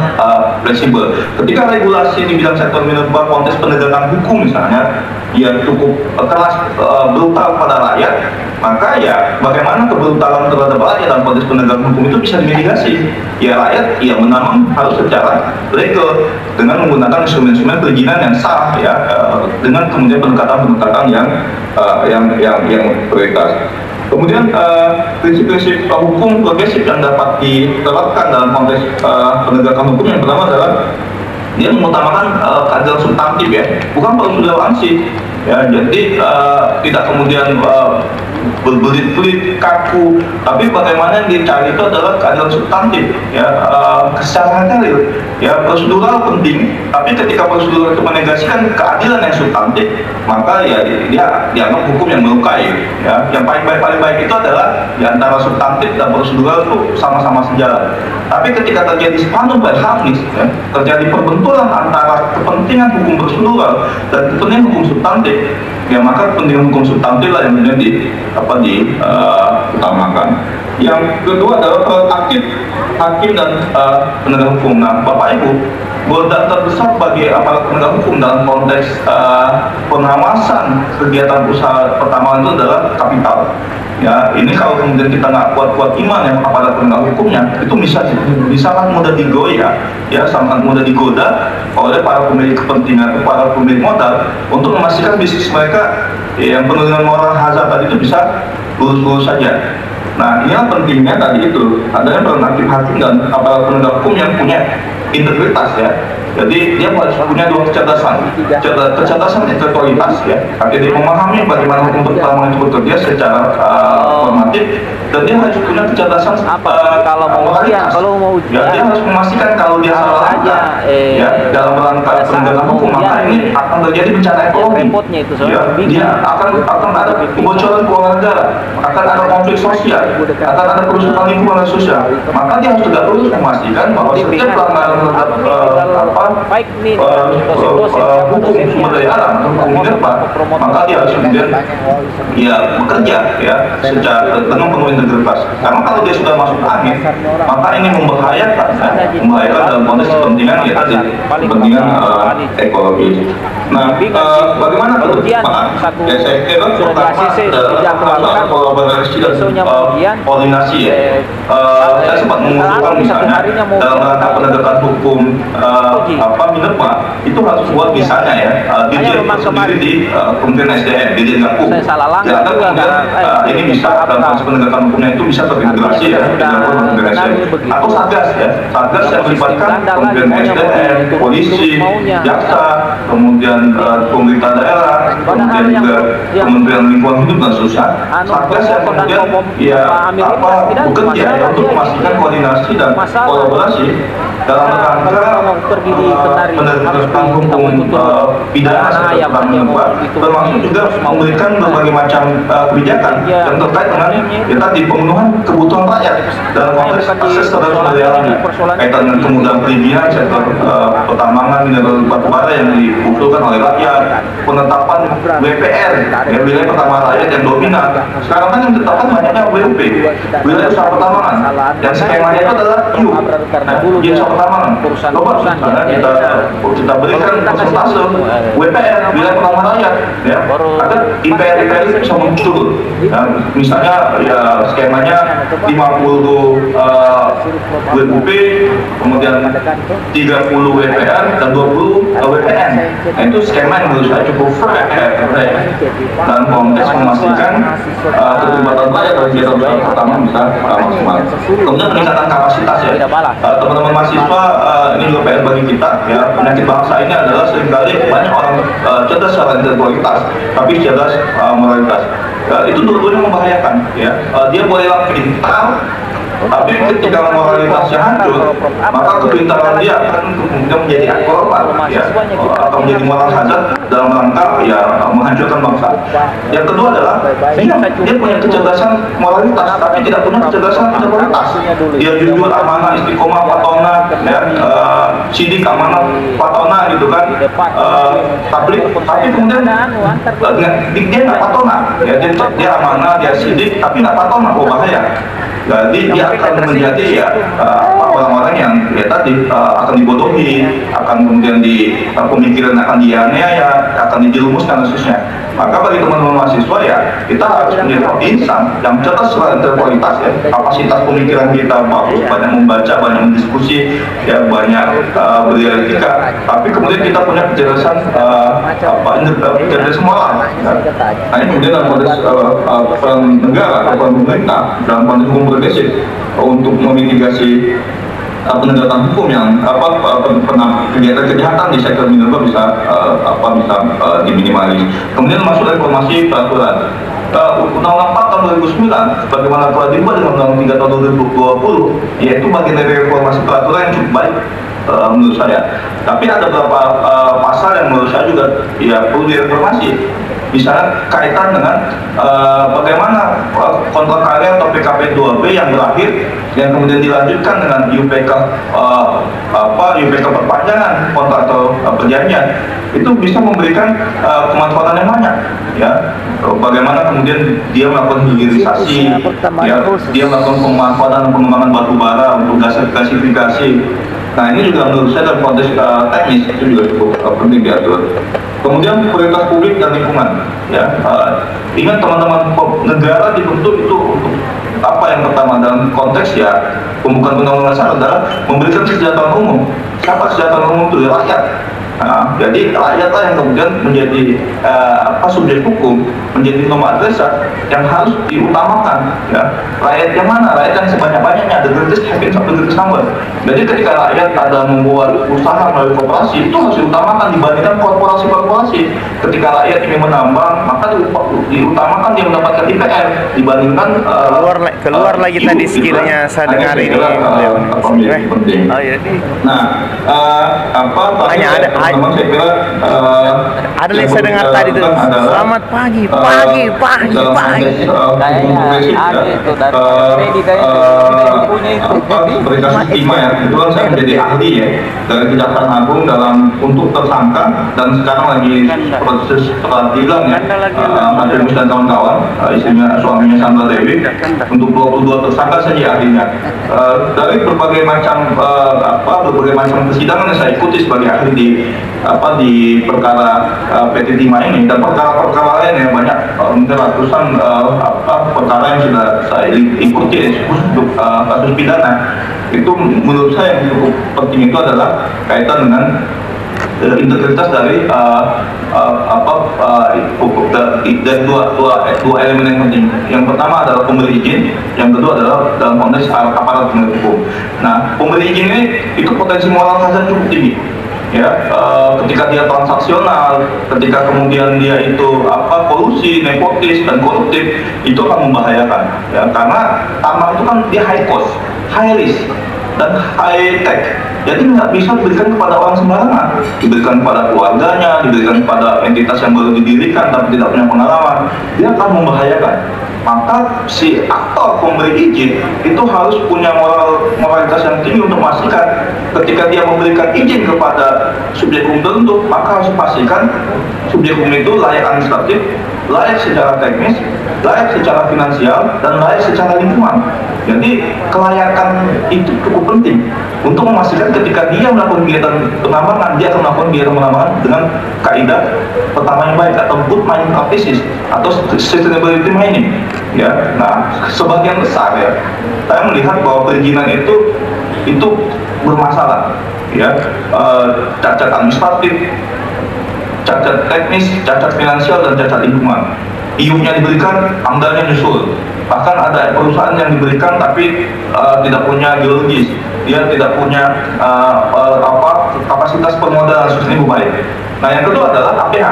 fleksibel. Ketika regulasi di bidang sektor minerba konteks penegakan hukum misalnya ya cukup keras, brutal pada rakyat, maka ya bagaimana kebrutalan terhadap rakyat dalam konteks penegakan hukum itu bisa dimitigasi. Ya rakyat ya menanam harus secara legal dengan menggunakan instrumen-instrumen perizinan yang sah ya, dengan kemudian pendekatan-pendekatan yang prioritas. Kemudian prinsip-prinsip hukum progresif yang dapat diterapkan dalam konteks penegakan hukum yang pertama adalah dia mengutamakan keadilan substantif ya, bukan prosedural ansih ya. Jadi tidak kemudian berbelit-belit, kaku, tapi bagaimana yang dicari itu adalah keadilan substantif ya, secara material ya. Prosedural penting, tapi ketika prosedural itu menegasikan keadilan yang substantif, maka ya dia dianggap hukum yang melukai ya. Yang paling baik itu adalah di antara substantif dan prosedural itu sama-sama sejalan. Tapi ketika terjadi spannung by harness ya, terjadi perbenturan antara kepentingan hukum prosedural dan kepentingan hukum substantif ya, maka kepentingan hukum substantif lah yang menjadi utamakan. Yang kedua adalah aktif hakim dan penegak hukum. Nah, Bapak Ibu, godaan terbesar bagi aparat penegak hukum dalam konteks pengawasan kegiatan usaha pertambangan itu adalah kapital. Ya, ini kalau kemudian kita nggak kuat-kuat iman yang aparat penegak hukumnya, itu bisa sangat mudah digoyah, ya sangat mudah digoda oleh para pemilik kepentingan, para pemilik modal untuk memastikan bisnis mereka yang penuh dengan moral hazard tadi itu bisa lurus-lurus saja. Nah, ini yang pentingnya tadi itu adanya peran aktif hakim dan aparat penegak hukum yang punya integritas ya. Jadi dia harus punya dua kecerdasan intelektualitas ya. Artinya dia memahami bagaimana hukum pertambangan itu bekerja secara normatif, dan dia harus punya kecerdasan kalau mau ujian, ya, dia harus memastikan kalau dia salah langkah ya dalam rangka penegakan hukum, maka ini akan terjadi bencana ekonomi. Ya, dia akan ada kebocoran keuangan negara, akan ada konflik sosial, akan ada kerusakan lingkungan dan sosial. Maka dia harus tegak lurus memastikan bahwa setiap pelanggaran terhadap hukum sumber daya alam, hukum minerba, maka dia harus kemudian ya bekerja ya secara dengan penuh integritas. Karena kalau dia sudah masuk angin, maka ini membahayakan dalam konteks kepentingan ya tadi, kepentingan ekologi. Nah, bagaimana ke depan? Ya saya kira pertama kolaborasi dan koordinasi ya. Saya sempat mengusulkan misalnya dalam rangka penegakan hukum minerba itu harus buat misalnya ya dirjen sendiri di Kementerian SDM, dirjen Gakum. Ya, kemudian ini bisa dalam proses penegakan hukumnya itu bisa terintegrasi ya dengan Kementerian SDM atau satgas ya, satgas yang melibatkan Kementerian SDM, polisi, jaksa, kemudian pemerintah daerah, kemudian juga Kementerian Lingkungan Hidup dan Sosial. Satgas yang kemudian bekerja ya untuk memastikan koordinasi dan kolaborasi dalam rangka penegakan hukum pidana sektor minerba, termasuk juga memberikan berbagai macam kebijakan yang terkait dengan ya tadi pemenuhan kebutuhan rakyat dalam konteks akses terhadap sumber daya alam, kaitan dengan kemudahan perizinan sektor pertambangan mineral batubara yang diusulkan oleh rakyat, penetapan WPR ya, wilayah pertambangan rakyat yang dominan. Sekarang kan yang ditetapkan banyaknya WUP, wilayah usaha pertambangan, yang skemanya itu adalah usaha pertambangan. Coba misalnya kita berikan persentase WPR wilayah pertambangan rakyat ya, agar IPR itu bisa muncul. Nah, misalnya ya skemanya 50 WUP, kemudian 30 WPR dan 20 WPN. Nah, itu skema yang menurut saya cukup fair. dalam konteks memastikan keterlibatan pelajar dalam kegiatan usaha pertama bisa maksimal. Kemudian peningkatan kapasitas ya, teman-teman mahasiswa, ini juga PR bagi kita ya. Penyakit bangsa ini adalah seringkali banyak orang cerdas secara intelektualitas tapi cerdas moralitas. Itu dua-duanya membahayakan ya. Dia bolehlah pintar, tapi ketika moralitasnya hancur, maka kepintaran dia akan kemudian menjadi korban ya, atau menjadi moral hazard dalam rangka ya menghancurkan bangsa. Yang kedua adalah dia punya kecerdasan moralitas tapi tidak punya kecerdasan intelektualitas. Dia jujur, amanah, istiqomah, patona ya, sidik, amanah, patona gitu kan, tapi kemudian dia nggak patona ya, dia amanah, dia sidik tapi nggak patona, bahaya. Jadi dia akan menjadi ya orang-orang yang ya tadi akan dibodohi, akan kemudian di pemikiran akan dianiaya, akan dijerumuskan khususnya. Maka bagi teman-teman mahasiswa ya, kita harus menjadi insan yang cerdas secara intelektualitas ya, kapasitas pemikiran kita bagus, banyak membaca, banyak mendiskusi, ya banyak berdialektika, tapi kemudian kita punya kecerdasan kecerdasan moral. Nah ini kemudian dalam konteks peran negara atau peran pemerintah dalam konteks hukum progresif untuk memitigasi penegakan hukum yang pernah kegiatan kejahatan di sektor minerba bisa diminimalis. Kemudian masuk reformasi peraturan. Undang-Undang 4 tahun 2009 bagaimana telah diubah dengan Undang-Undang 3 tahun 2020, yaitu bagian dari reformasi peraturan yang cukup baik menurut saya. Tapi ada beberapa pasal yang menurut saya juga ya perlu direformasi. Misalnya kaitan dengan bagaimana kontrak karya atau PKP 2B yang berakhir yang kemudian dilanjutkan dengan UPK UPK perpanjangan kontrak atau perjanjian itu bisa memberikan kemanfaatan yang banyak ya. Bagaimana kemudian dia melakukan hilirisasi ya, dia melakukan pemanfaatan pengembangan batu bara untuk gasifikasi. Nah ini juga menurut saya dalam konteks teknis itu juga cukup penting diatur. Kemudian prioritas publik dan lingkungan ya, ingat teman-teman, negara dibentuk itu untuk apa? Yang pertama dalam konteks ya pembukaan undang-undang dasar adalah memberikan kesejahteraan umum. Siapa kesejahteraan umum itu? Ya, rakyat. Nah, jadi rakyatlah yang kemudian menjadi subjek hukum, menjadi nomor adresat yang harus diutamakan ya. Rakyat yang mana? Rakyat yang sebanyak-banyaknya, the greatest happiness of the greatest number. Jadi ketika rakyat ada membuat usaha melalui koperasi itu harus diutamakan dibandingkan korporasi-korporasi. Ketika rakyat ingin menambang maka diutamakan dia mendapatkan IPR dibandingkan keluar lagi tadi skillnya saya dengar ini. Penting. Nah, hanya teman-teman saya kira ada yang saya dengar tadi tuh. Selamat pagi. Kayaknya ada itu dari Freddy kayaknya punya itu. Seperti kasus Tima ya, itu kan saya menjadi ahli ya dari Kejaksaan Agung dalam untuk tersangka dan sekarang lagi proses peradilan ya, Hakim dan kawan-kawan, istrinya suaminya Sandra Dewi, untuk 22 tersangka saja ahlinya. Dari berbagai macam persidangan yang saya ikuti sebagai ahli di perkara PT Timah ini dan perkara-perkara lain yang banyak, mungkin ratusan perkara yang sudah saya ikuti khusus untuk kasus pidana. Itu menurut saya yang cukup penting itu adalah kaitan dengan integritas dari dua elemen yang penting. Yang pertama adalah pemberi izin, yang kedua adalah dalam konteks aparat penegak hukum. Nah, pemberi izin ini itu potensi moral hazard cukup tinggi. Ya, ketika dia transaksional, ketika kemudian dia itu kolusi, nepotis dan koruptif, itu akan membahayakan. Ya, karena tambang itu kan dia high cost, high risk dan high tech. Jadi nggak bisa diberikan kepada orang sembarangan, diberikan kepada keluarganya, diberikan kepada entitas yang baru didirikan tapi tidak punya pengalaman, dia akan membahayakan. Maka si aktor pemberi izin itu harus punya moralitas yang tinggi untuk memastikan ketika dia memberikan izin kepada subjek hukum tertentu, maka harus pastikan subjek hukum itu layak administratif, layak secara teknis, layak secara finansial, dan layak secara lingkungan. Jadi kelayakan itu cukup penting untuk memastikan ketika dia melakukan kegiatan penambangan, dia akan melakukan kegiatan penambangan dengan kaidah pertama yang baik atau good mining practices atau sustainability mining. Ya, nah sebagian besar ya, saya melihat bahwa perizinan itu bermasalah. Ya, cacat administratif, cacat teknis, cacat finansial, dan cacat lingkungan. IU-nya diberikan, AMDA-nya nyusul. Bahkan ada perusahaan yang diberikan tapi tidak punya geologis, dia tidak punya kapasitas permodalan sustainable baik. Nah, yang kedua adalah APH.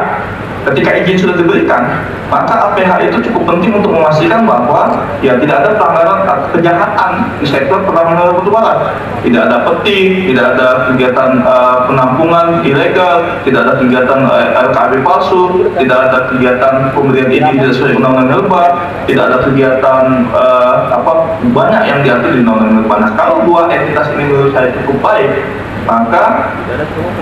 Ketika izin sudah diberikan, maka APH itu cukup penting untuk memastikan bahwa ya tidak ada pelanggaran atau kejahatan di sektor pertambangan batubara. Tidak ada peti, tidak ada kegiatan penampungan ilegal, tidak ada kegiatan LKAB palsu, tidak ada kegiatan pemberian izin tidak sesuai undang-undang minerba, tidak ada kegiatan banyak yang diatur di undang-undang minerba. Nah, kalau dua entitas ini menurut saya cukup baik, maka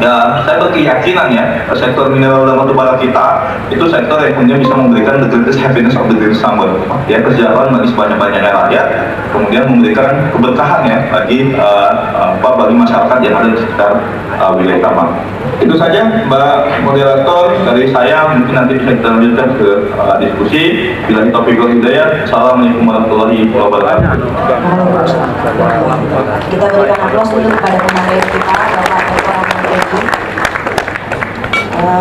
ya saya berkeyakinan ya sektor mineral dan batubara kita itu sektor yang kemudian bisa memberikan the greatest happiness of the greatest number, ya kesejahteraan bagi sebanyak-banyaknya rakyat, kemudian memberikan keberkahan ya bagi masyarakat yang ada di sekitar wilayah tambang. Itu saja Mbak Moderator dari saya, mungkin nanti bisa kita lanjutkan ke diskusi. Bila di topik hidayah. Assalamualaikum warahmatullahi wabarakatuh. Kita berikan aplaus dulu kepada pemateri kita, Bapak Dr. Ahmad Reddy.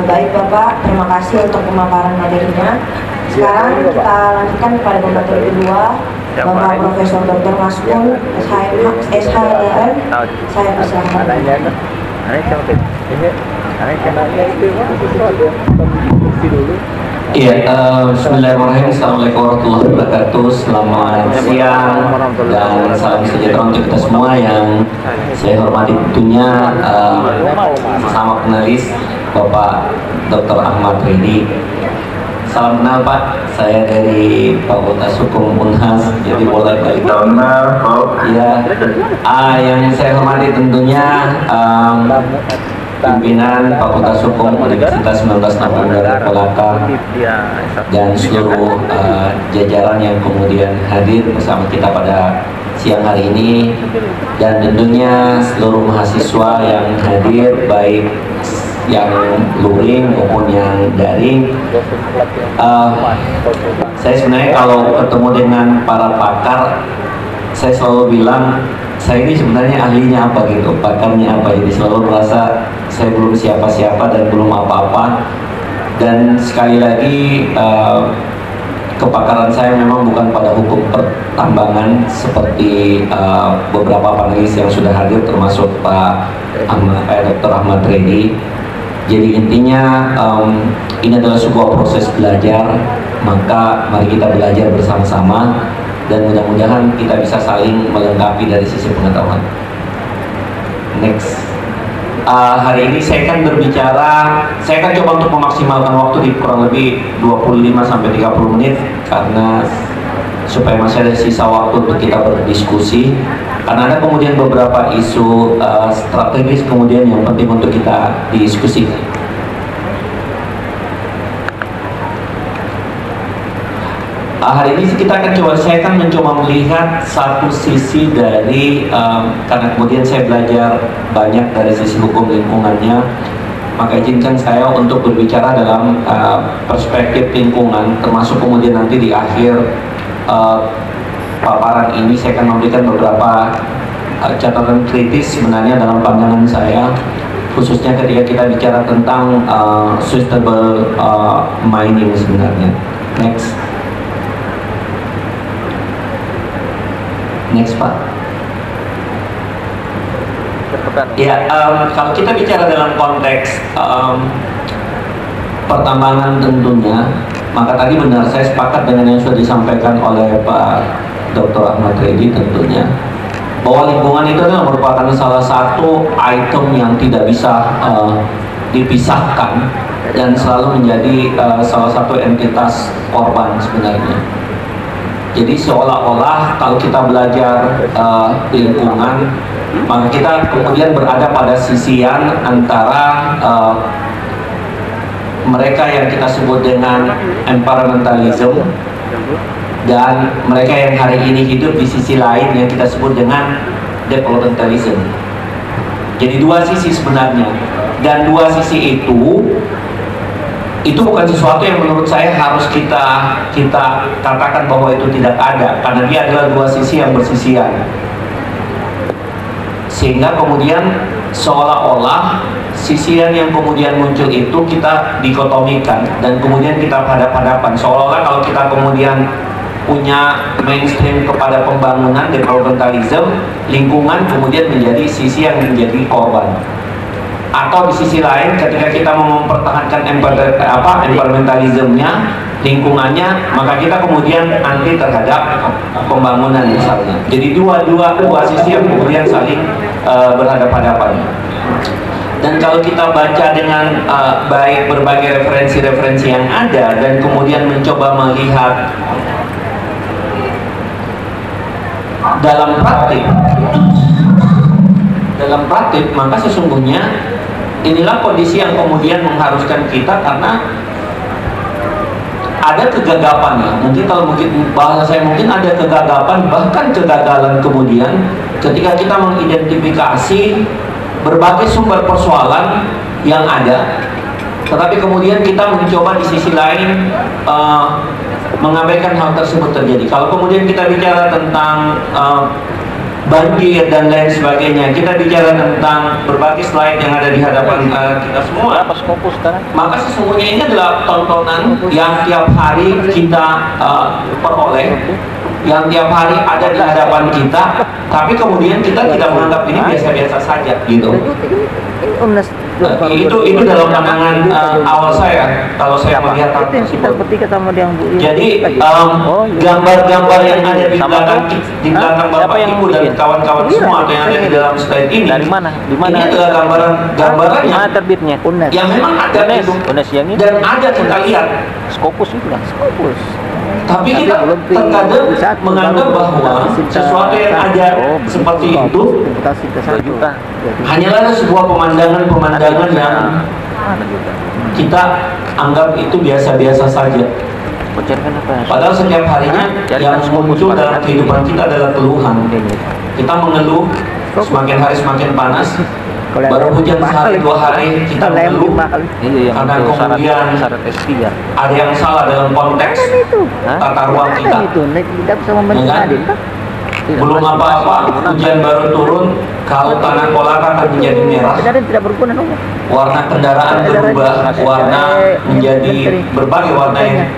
Baik Bapak, terima kasih untuk pemaparan materinya. Sekarang kita lanjutkan kepada pemateri kedua, Bapak Profesor Dr. Maskun SHLM. Saya persilahkan. Iya, bismillahirrahmanirrahim. Assalamualaikum warahmatullahi wabarakatuh. Selamat siang dan salam sejahtera untuk kita semua yang saya hormati tentunya sama penulis Bapak Dr. Ahmad Reddy. Salam kenal Pak, saya dari Fakultas Hukum Unhas, jadi boleh balik. Ya, yang saya hormati tentunya pimpinan Fakultas Hukum Universitas 19 November Kolaka dan seluruh jajaran yang kemudian hadir bersama kita pada siang hari ini, dan tentunya seluruh mahasiswa yang hadir baik yang luring maupun yang daring. Saya sebenarnya kalau ketemu dengan para pakar, saya selalu bilang saya ini sebenarnya ahlinya apa gitu, pakarnya apa. Jadi selalu merasa saya belum siapa-siapa dan belum apa-apa. Dan sekali lagi kepakaran saya memang bukan pada hukum pertambangan seperti beberapa panelis yang sudah hadir termasuk Pak Dr. Ahmad Reddy. Jadi intinya ini adalah sebuah proses belajar, maka mari kita belajar bersama-sama dan mudah-mudahan kita bisa saling melengkapi dari sisi pengetahuan. Next. Hari ini saya akan berbicara, saya akan coba untuk memaksimalkan waktu di kurang lebih 25-30 menit karena supaya masih ada sisa waktu untuk kita berdiskusi, karena ada kemudian beberapa isu strategis kemudian yang penting untuk kita diskusikan. Hari ini kita akan saya akan mencoba melihat satu sisi dari karena kemudian saya belajar banyak dari sisi hukum lingkungannya, maka izinkan saya untuk berbicara dalam perspektif lingkungan, termasuk kemudian nanti di akhir paparan ini saya akan memberikan beberapa catatan kritis sebenarnya dalam pandangan saya, khususnya ketika kita bicara tentang sustainable mining sebenarnya. Next Pak. Ya, kalau kita bicara dalam konteks pertambangan tentunya, maka tadi benar saya sepakat dengan yang sudah disampaikan oleh Pak Dr. Ahmad Reddy tentunya, bahwa lingkungan itu adalah merupakan salah satu item yang tidak bisa dipisahkan dan selalu menjadi salah satu entitas korban sebenarnya. Jadi seolah-olah kalau kita belajar lingkungan, maka kita kemudian berada pada sisian antara mereka yang kita sebut dengan environmentalism dan mereka yang hari ini hidup di sisi lain yang kita sebut dengan developmentalism. Jadi dua sisi sebenarnya, dan dua sisi itu bukan sesuatu yang menurut saya harus kita katakan bahwa itu tidak ada, karena dia adalah dua sisi yang bersisian. Sehingga kemudian seolah-olah sisian yang kemudian muncul itu kita dikotomikan dan kemudian kita hadap-hadapan, seolah-olah kalau kita kemudian punya mainstream kepada pembangunan developmentalism, lingkungan kemudian menjadi sisi yang menjadi korban. Atau di sisi lain, ketika kita mau mempertahankan environmentalismnya, lingkungannya, maka kita kemudian anti terhadap pembangunan misalnya. Jadi dua sisi yang kemudian saling berhadapan-hadapan. Dan kalau kita baca dengan baik berbagai referensi-referensi yang ada dan kemudian mencoba melihat dalam praktik, maka sesungguhnya inilah kondisi yang kemudian mengharuskan kita, karena ada kegagapan ya. Mungkin bahasa saya mungkin ada kegagapan, bahkan kegagalan kemudian ketika kita mengidentifikasi berbagai sumber persoalan yang ada, tetapi kemudian kita mencoba di sisi lain mengabaikan hal tersebut terjadi. Kalau kemudian kita bicara tentang banjir dan lain sebagainya, kita bicara tentang berbagai slide yang ada di hadapan kita semua, maka sesungguhnya ini adalah tontonan yang tiap hari kita peroleh, yang tiap hari ada di hadapan kita, tapi kemudian kita tidak menganggap ini biasa-biasa saja gitu. Itu dalam pandangan awal saya kalau saya melihat hal tersebut. Jadi gambar-gambar yang ada di belakang Bapak Ibu dan kawan-kawan semua atau yang ada di dalam slide ini, ini adalah gambaran yang memang ada dan ada kita lihat. Tapi kita terkadang menganggap bahwa sesuatu yang ada seperti itu hanyalah sebuah pemandangan yang kita anggap itu biasa-biasa saja. Padahal setiap harinya yang muncul dalam kehidupan kita adalah keluhan. Kita mengeluh, semakin hari semakin panas. Baru hujan sehari dua hari kita mengeluh karena kemudian ada yang salah dalam konteks tata ruang kita. Belum apa-apa, hujan baru turun, kalau tanah kolaka akan menjadi merah. Warna kendaraan berubah, warna menjadi berbagai warna yang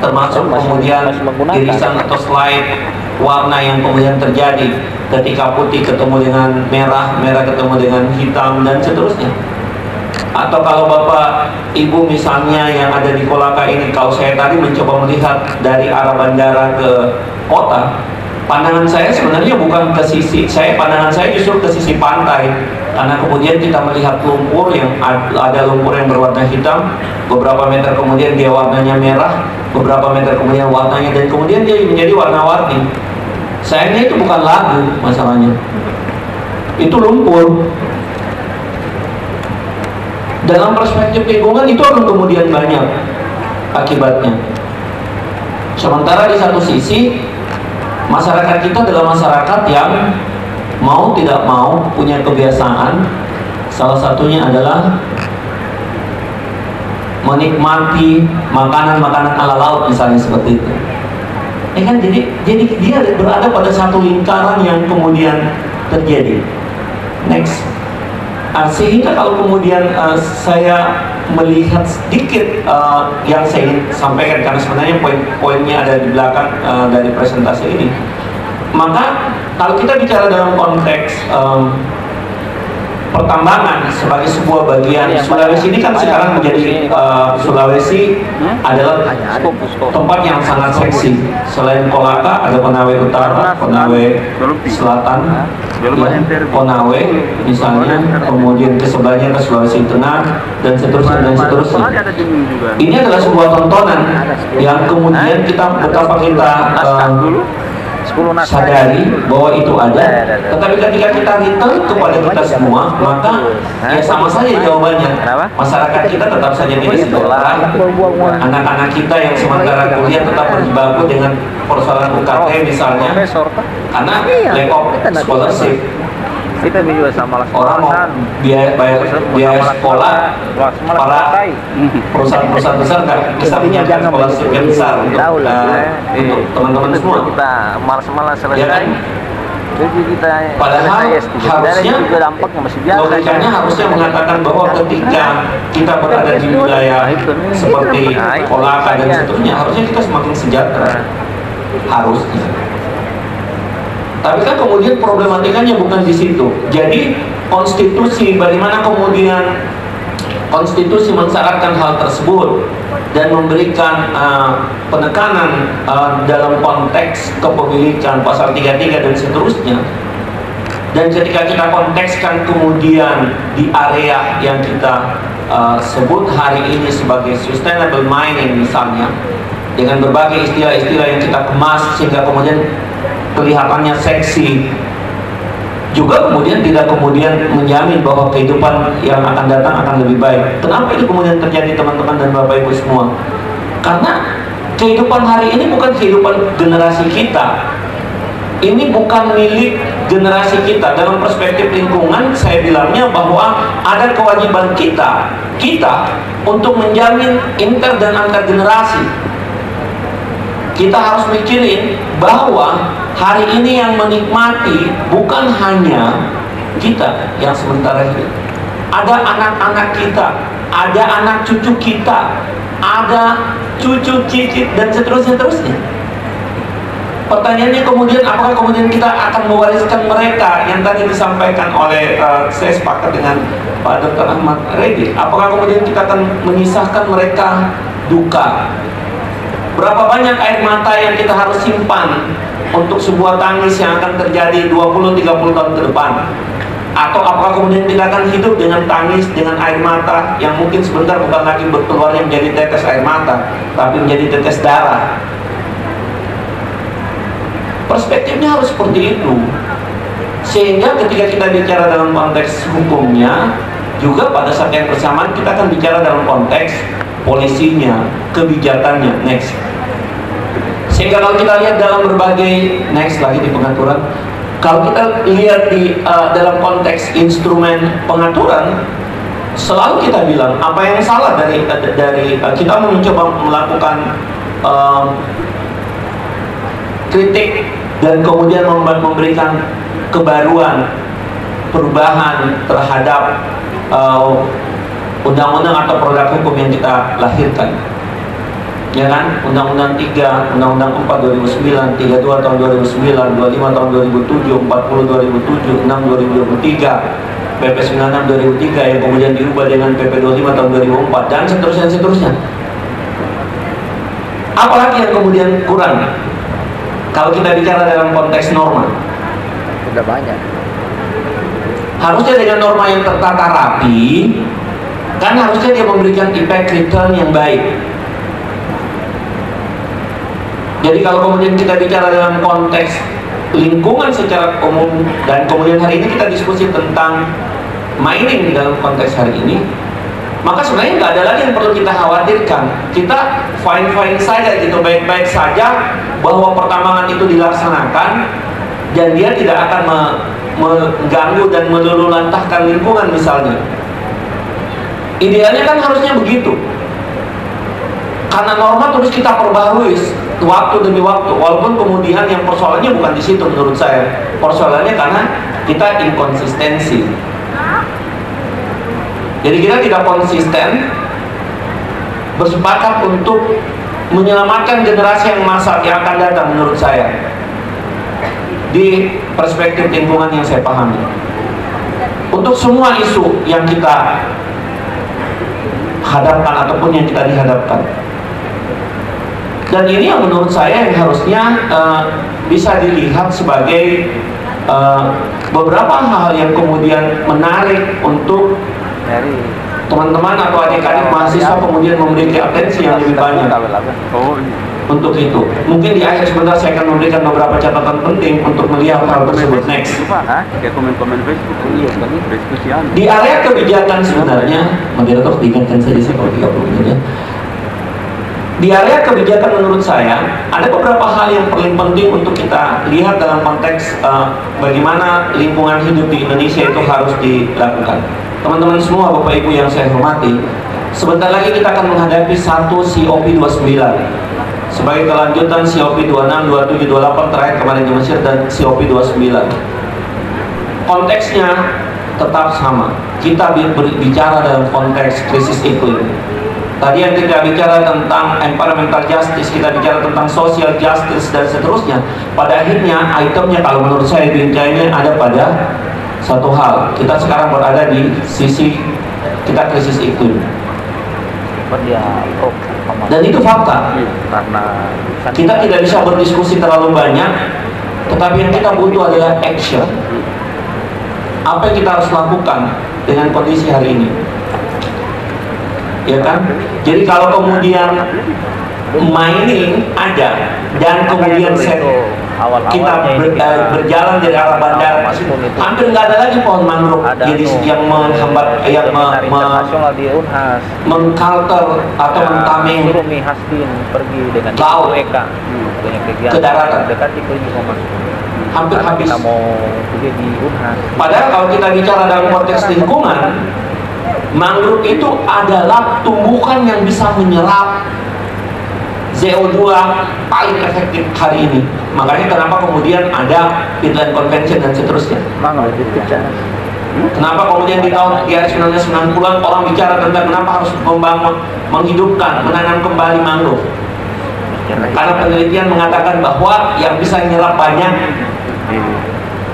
termasuk kemudian irisan atau slide warna yang kemudian terjadi ketika putih ketemu dengan merah, merah ketemu dengan hitam dan seterusnya. Atau kalau Bapak Ibu misalnya yang ada di Kolaka ini, kalau saya tadi mencoba melihat dari arah bandara ke kota, pandangan saya sebenarnya bukan ke sisi pandangan saya justru ke sisi pantai, karena kemudian kita melihat lumpur yang ada lumpur yang berwarna hitam, beberapa meter kemudian dia warnanya merah, beberapa meter kemudian warnanya, dan kemudian dia menjadi warna-warni. Sayangnya itu bukan lagu masalahnya, itu lumpur. Dalam perspektif lingkungan itu akan kemudian banyak akibatnya. Sementara di satu sisi masyarakat kita adalah masyarakat yang mau tidak mau punya kebiasaan, salah satunya adalah menikmati makanan-makanan ala laut misalnya seperti itu. Kan jadi dia berada pada satu lingkaran yang kemudian terjadi. Next. Sehingga kalau kemudian saya melihat sedikit yang saya ingin sampaikan, karena sebenarnya poin-poinnya ada di belakang dari presentasi ini, maka kalau kita bicara dalam konteks pertambangan sebagai sebuah bagian, Sulawesi ini kan sekarang menjadi Sulawesi adalah tempat yang sangat seksi. Selain Kolaka ada Konawe Utara, Konawe Selatan, Konawe misalnya, kemudian ke sebelahnya ke Sulawesi Tengah dan seterusnya. Ini adalah sebuah tontonan yang kemudian betapa kita sadari bahwa itu ada, tetapi ketika kita return kepada kita semua, maka ya sama saja jawabannya. Masyarakat kita tetap saja tidak sejahtera, anak-anak kita yang sementara kuliah tetap berjibaku dengan persoalan UKT misalnya, karena lack of scholarship. Orang mau biaya sekolah, para perusahaan-perusahaan besar nggak bisa menyiapkan scholarship yang besar untuk teman-teman semua. Kita malas-malas selesai. Ya kan? Jadi kita Padahal harusnya juga dampaknya masih biasa. logikanya harusnya mengatakan bahwa ketika kita berada di wilayah seperti Kolaka dan seterusnya, harusnya kita semakin sejahtera. Harusnya. Tapi kan kemudian problematikanya bukan di situ. Jadi konstitusi, bagaimana kemudian konstitusi mensyaratkan hal tersebut dan memberikan penekanan dalam konteks kepemilikan pasal 33 dan seterusnya. Dan ketika kita kontekskan kemudian di area yang kita sebut hari ini sebagai sustainable mining misalnya, dengan berbagai istilah-istilah yang kita kemas sehingga kemudian kelihatannya seksi, juga kemudian tidak kemudian menjamin bahwa kehidupan yang akan datang akan lebih baik. Kenapa itu kemudian terjadi, teman-teman dan Bapak Ibu semua? Karena kehidupan hari ini bukan kehidupan generasi kita. Ini bukan milik generasi kita. Dalam perspektif lingkungan, saya bilangnya bahwa ada kewajiban kita untuk menjamin inter dan antar generasi. Kita harus mikirin bahwa hari ini yang menikmati bukan hanya kita yang sementara hidup. Ada anak-anak kita, ada anak cucu kita, ada cucu cicit dan seterusnya. Pertanyaannya kemudian, apakah kemudian kita akan mewariskan mereka yang tadi disampaikan oleh saya sepakat dengan Pak Dr. Ahmad Reddy. Apakah kemudian kita akan menyisahkan mereka duka? Berapa banyak air mata yang kita harus simpan untuk sebuah tangis yang akan terjadi 20-30 tahun ke depan? Atau apakah kemudian kita akan hidup dengan tangis, dengan air mata yang mungkin sebentar bukan lagi berkeluarnya menjadi tetes air mata, tapi menjadi tetes darah? Perspektifnya harus seperti itu. Sehingga ketika kita bicara dalam konteks hukumnya, juga pada saat yang bersamaan kita akan bicara dalam konteks polisinya, kebijakannya, next. Sehingga kalau kita lihat dalam berbagai next lagi di pengaturan, kalau kita lihat di dalam konteks instrumen pengaturan, selalu kita bilang apa yang salah dari kita mencoba melakukan kritik dan kemudian memberikan kebaruan, perubahan terhadap undang-undang atau produk hukum yang kita lahirkan, ya kan? Undang-undang 3, Undang-undang 4 2009, 32 tahun 2009, 25 tahun 2007, 40 2007, 6 2023, PP 96 2003 yang kemudian diubah dengan PP 25 tahun 2004 dan seterusnya. Apalagi yang kemudian kurang kalau kita bicara dalam konteks norma? Sudah banyak. Harusnya dengan norma yang tertata rapi, kan harusnya dia memberikan impact return yang baik. Jadi kalau kemudian kita bicara dalam konteks lingkungan secara umum, dan kemudian hari ini kita diskusi tentang mining di dalam konteks hari ini, maka sebenarnya nggak ada lagi yang perlu kita khawatirkan. Kita fine-fine saja gitu, baik-baik saja bahwa pertambangan itu dilaksanakan dan dia tidak akan mengganggu dan meluluhlantahkan lingkungan misalnya. Idealnya kan harusnya begitu. Karena norma terus kita perbarui waktu demi waktu, walaupun kemudian yang persoalannya bukan di situ menurut saya. Persoalannya karena kita inkonsistensi. Jadi kita tidak konsisten bersepakat untuk menyelamatkan generasi yang akan datang menurut saya di perspektif lingkungan yang saya pahami. Untuk semua isu yang kita hadapkan ataupun yang kita dihadapkan. Dan ini yang menurut saya yang harusnya bisa dilihat sebagai beberapa hal yang kemudian menarik untuk teman-teman atau adik-adik mahasiswa kemudian memiliki atensi yang lebih banyak untuk itu. Mungkin di akhir sebentar saya akan memberikan beberapa catatan penting untuk melihat hal tersebut next. Di area kebijakan sebenarnya, moderator diingatkan saja seperti 30 menit ya. Di area kebijakan menurut saya ada beberapa hal yang paling penting untuk kita lihat dalam konteks bagaimana lingkungan hidup di Indonesia itu harus dilakukan. Teman-teman semua, Bapak Ibu yang saya hormati, sebentar lagi kita akan menghadapi satu COP29. Sebagai kelanjutan COP 26, 27, 28 terakhir kemarin di Mesir dan COP 29. Konteksnya tetap sama. Kita bicara dalam konteks krisis iklim. Tadi yang kita bicara tentang environmental justice, kita bicara tentang social justice dan seterusnya. Pada akhirnya itemnya kalau menurut saya bincangnya ada pada satu hal. Kita sekarang berada di sisi kita krisis iklim. Dan itu fakta. Karena Kita tidak bisa berdiskusi terlalu banyak, tetapi yang kita butuh adalah action. Apa yang kita harus lakukan dengan kondisi hari ini? Ya kan? Jadi kalau kemudian mining ada dan kemudian kita berjalan dari arah bandara, hampir nggak ada lagi pohon mangrove jadi yang menghambat, yang internasional di Unhas mengkalter atau mentaming Rumi Hasdin pergi dengan laut Eka punya kegiatan ke daratan. dekat itu mau masuk. Hampir Karena habis. kita mau pergi di Unhas. Padahal kalau kita bicara dalam konteks lingkungan, mangrove itu adalah tumbuhan yang bisa menyerap CO2 paling efektif hari ini. Makanya kenapa kemudian ada Peatland Convention dan seterusnya. Kenapa kemudian di tahun 1990-an orang bicara tentang kenapa harus membangun, menghidupkan, menanam kembali mangrove. Karena penelitian mengatakan bahwa yang bisa menyerap banyak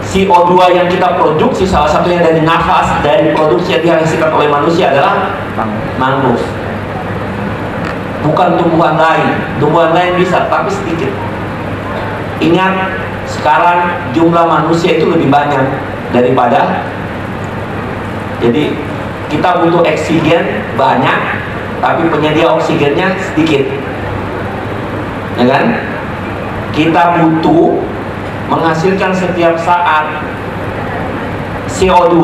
CO2 yang kita produksi, salah satunya dari nafas, dari produksi yang dihasilkan oleh manusia adalah mangrove. Bukan tumbuhan lain bisa, tapi sedikit. Ingat, sekarang jumlah manusia itu lebih banyak daripada, jadi kita butuh oksigen banyak, tapi penyedia oksigennya sedikit, ya kan? Kita butuh menghasilkan setiap saat CO2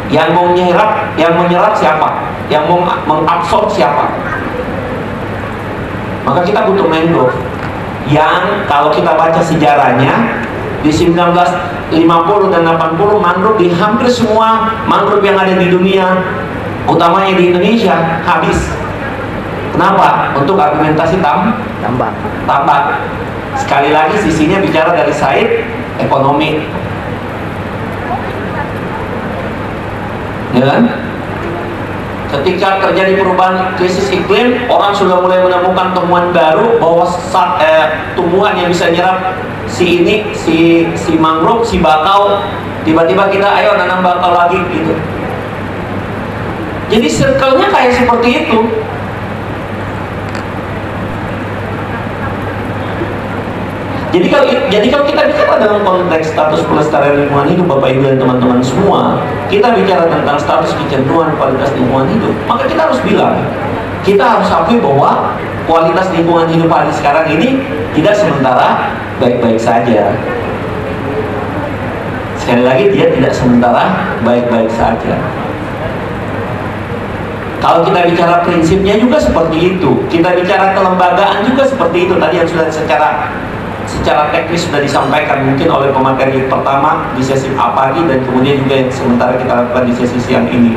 yang menyerap siapa? Yang mau mengabsorb siapa? Maka kita butuh mangrove yang kalau kita baca sejarahnya di 1950 dan 80 mangrove di hampir semua mangrove yang ada di dunia, utamanya di Indonesia, habis. Kenapa? Untuk argumentasi tambang. Sekali lagi sisinya bicara dari side ekonomi, ya kan? Ketika terjadi perubahan krisis iklim, orang sudah mulai menemukan temuan baru bahwa tumbuhan yang bisa nyerap si mangrove, si bakau, tiba-tiba kita ayo nanam bakau lagi gitu. Jadi circle-nya kayak seperti itu. Jadi kalau kita bicara dalam konteks status pelestarian lingkungan hidup, Bapak Ibu dan teman-teman semua, kita bicara tentang status kecenderungan kualitas lingkungan hidup, maka kita harus bilang, kita harus akui bahwa kualitas lingkungan hidup hari sekarang ini tidak sementara baik-baik saja. Sekali lagi, dia tidak sementara baik-baik saja. Kalau kita bicara prinsipnya juga seperti itu, kita bicara kelembagaan juga seperti itu. Tadi yang sudah secara teknis sudah disampaikan mungkin oleh pemateri pertama di sesi A pagi dan kemudian juga yang sementara kita lakukan di sesi siang ini.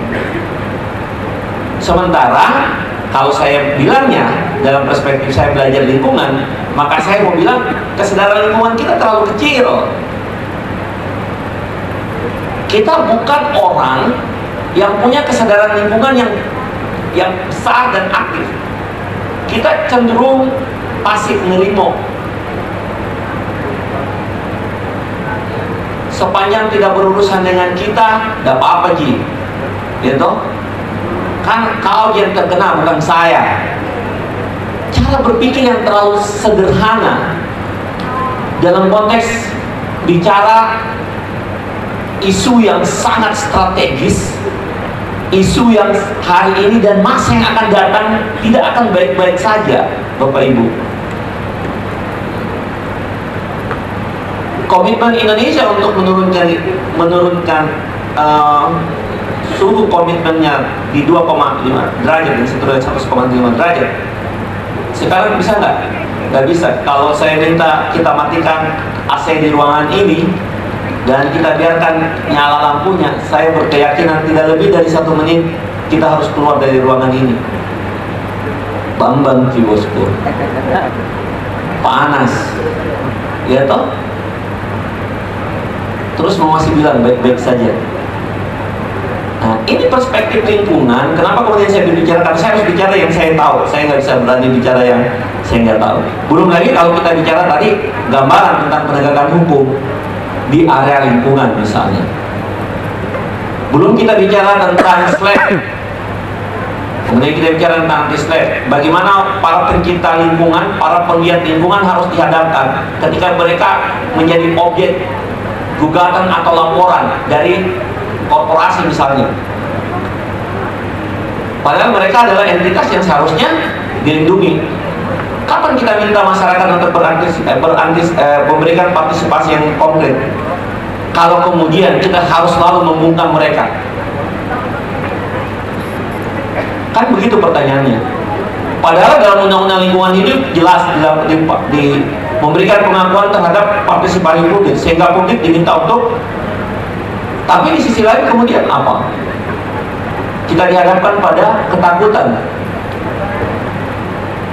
Sementara kalau saya bilangnya dalam perspektif saya belajar lingkungan, maka saya mau bilang kesadaran lingkungan kita terlalu kecil. Kita bukan orang yang punya kesadaran lingkungan yang besar dan aktif. Kita cenderung pasif ngelimo. Sepanjang tidak berurusan dengan kita, tidak apa-apa Ji, gitu. Kan kau yang terkena, bukan saya. Cara berpikir yang terlalu sederhana dalam konteks bicara isu yang sangat strategis, isu yang hari ini dan masa yang akan datang tidak akan baik-baik saja, Bapak Ibu. Komitmen Indonesia untuk menurunkan suhu komitmennya di 2,5 derajat dan seterusnya 1,5 derajat. Sekarang bisa nggak? Nggak bisa. Kalau saya minta kita matikan AC di ruangan ini dan kita biarkan nyala lampunya, saya berkeyakinan tidak lebih dari 1 menit kita harus keluar dari ruangan ini. Bambang Ki bosku. Panas, ya toh? Terus mau masih bilang baik-baik saja. Nah, ini perspektif lingkungan. Kenapa kemudian saya bicarakan? Saya harus bicara yang saya tahu. Saya nggak bisa berani bicara yang saya nggak tahu. Belum lagi kalau kita bicara tadi gambaran tentang penegakan hukum di area lingkungan misalnya. Belum kita bicara tentang SLAP. Kemudian kita bicara tentang anti-SLAP. Bagaimana para pencipta lingkungan, para penggiat lingkungan harus dihadapkan ketika mereka menjadi objek gugatan atau laporan dari korporasi misalnya. Padahal mereka adalah entitas yang seharusnya dilindungi. Kapan kita minta masyarakat untuk memberikan partisipasi yang konkret? Kalau kemudian kita harus selalu membungkam mereka. Kan begitu pertanyaannya. Padahal dalam undang-undang lingkungan hidup jelas di memberikan pengakuan terhadap partisipasi publik, sehingga publik diminta untuk. Tapi di sisi lain kemudian apa? Kita dihadapkan pada ketakutan.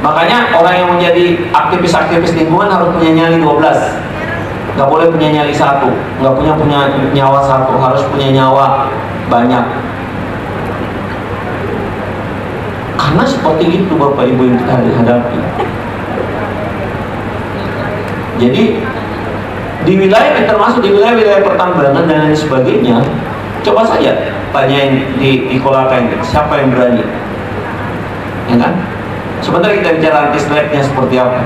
Makanya orang yang menjadi aktivis-aktivis lingkungan harus punya nyali 12. Nggak boleh punya nyali 1, nggak punya nyawa 1, harus punya nyawa banyak. Karena seperti itu Bapak Ibu yang kita hadapi. Jadi di wilayah, termasuk di wilayah pertambangan dan lain sebagainya, coba saja tanyain di Kolaka ini, siapa yang berani, ya kan? Sebentar kita bicara anti-SLAP-nya seperti apa.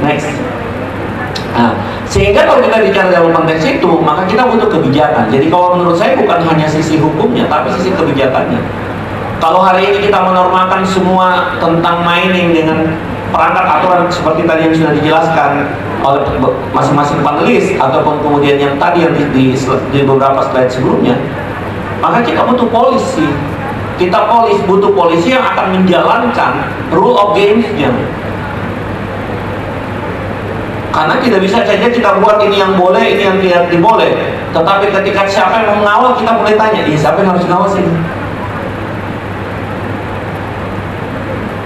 Next. Nah, sehingga kalau kita bicara dalam konteks itu, maka kita butuh kebijakan. Jadi kalau menurut saya bukan hanya sisi hukumnya, tapi sisi kebijakannya. Kalau hari ini kita menormalkan semua tentang mining dengan perangkat aturan seperti tadi yang sudah dijelaskan oleh masing-masing panelis, ataupun kemudian yang tadi yang di beberapa slide sebelumnya, maka kita butuh polisi. Kita butuh polisi yang akan menjalankan rule of games-nya. Karena tidak bisa saja kita buat ini yang boleh, ini yang tidak diboleh. Tetapi ketika siapa yang mengawal, kita boleh tanya, siapa yang harus ngawasin?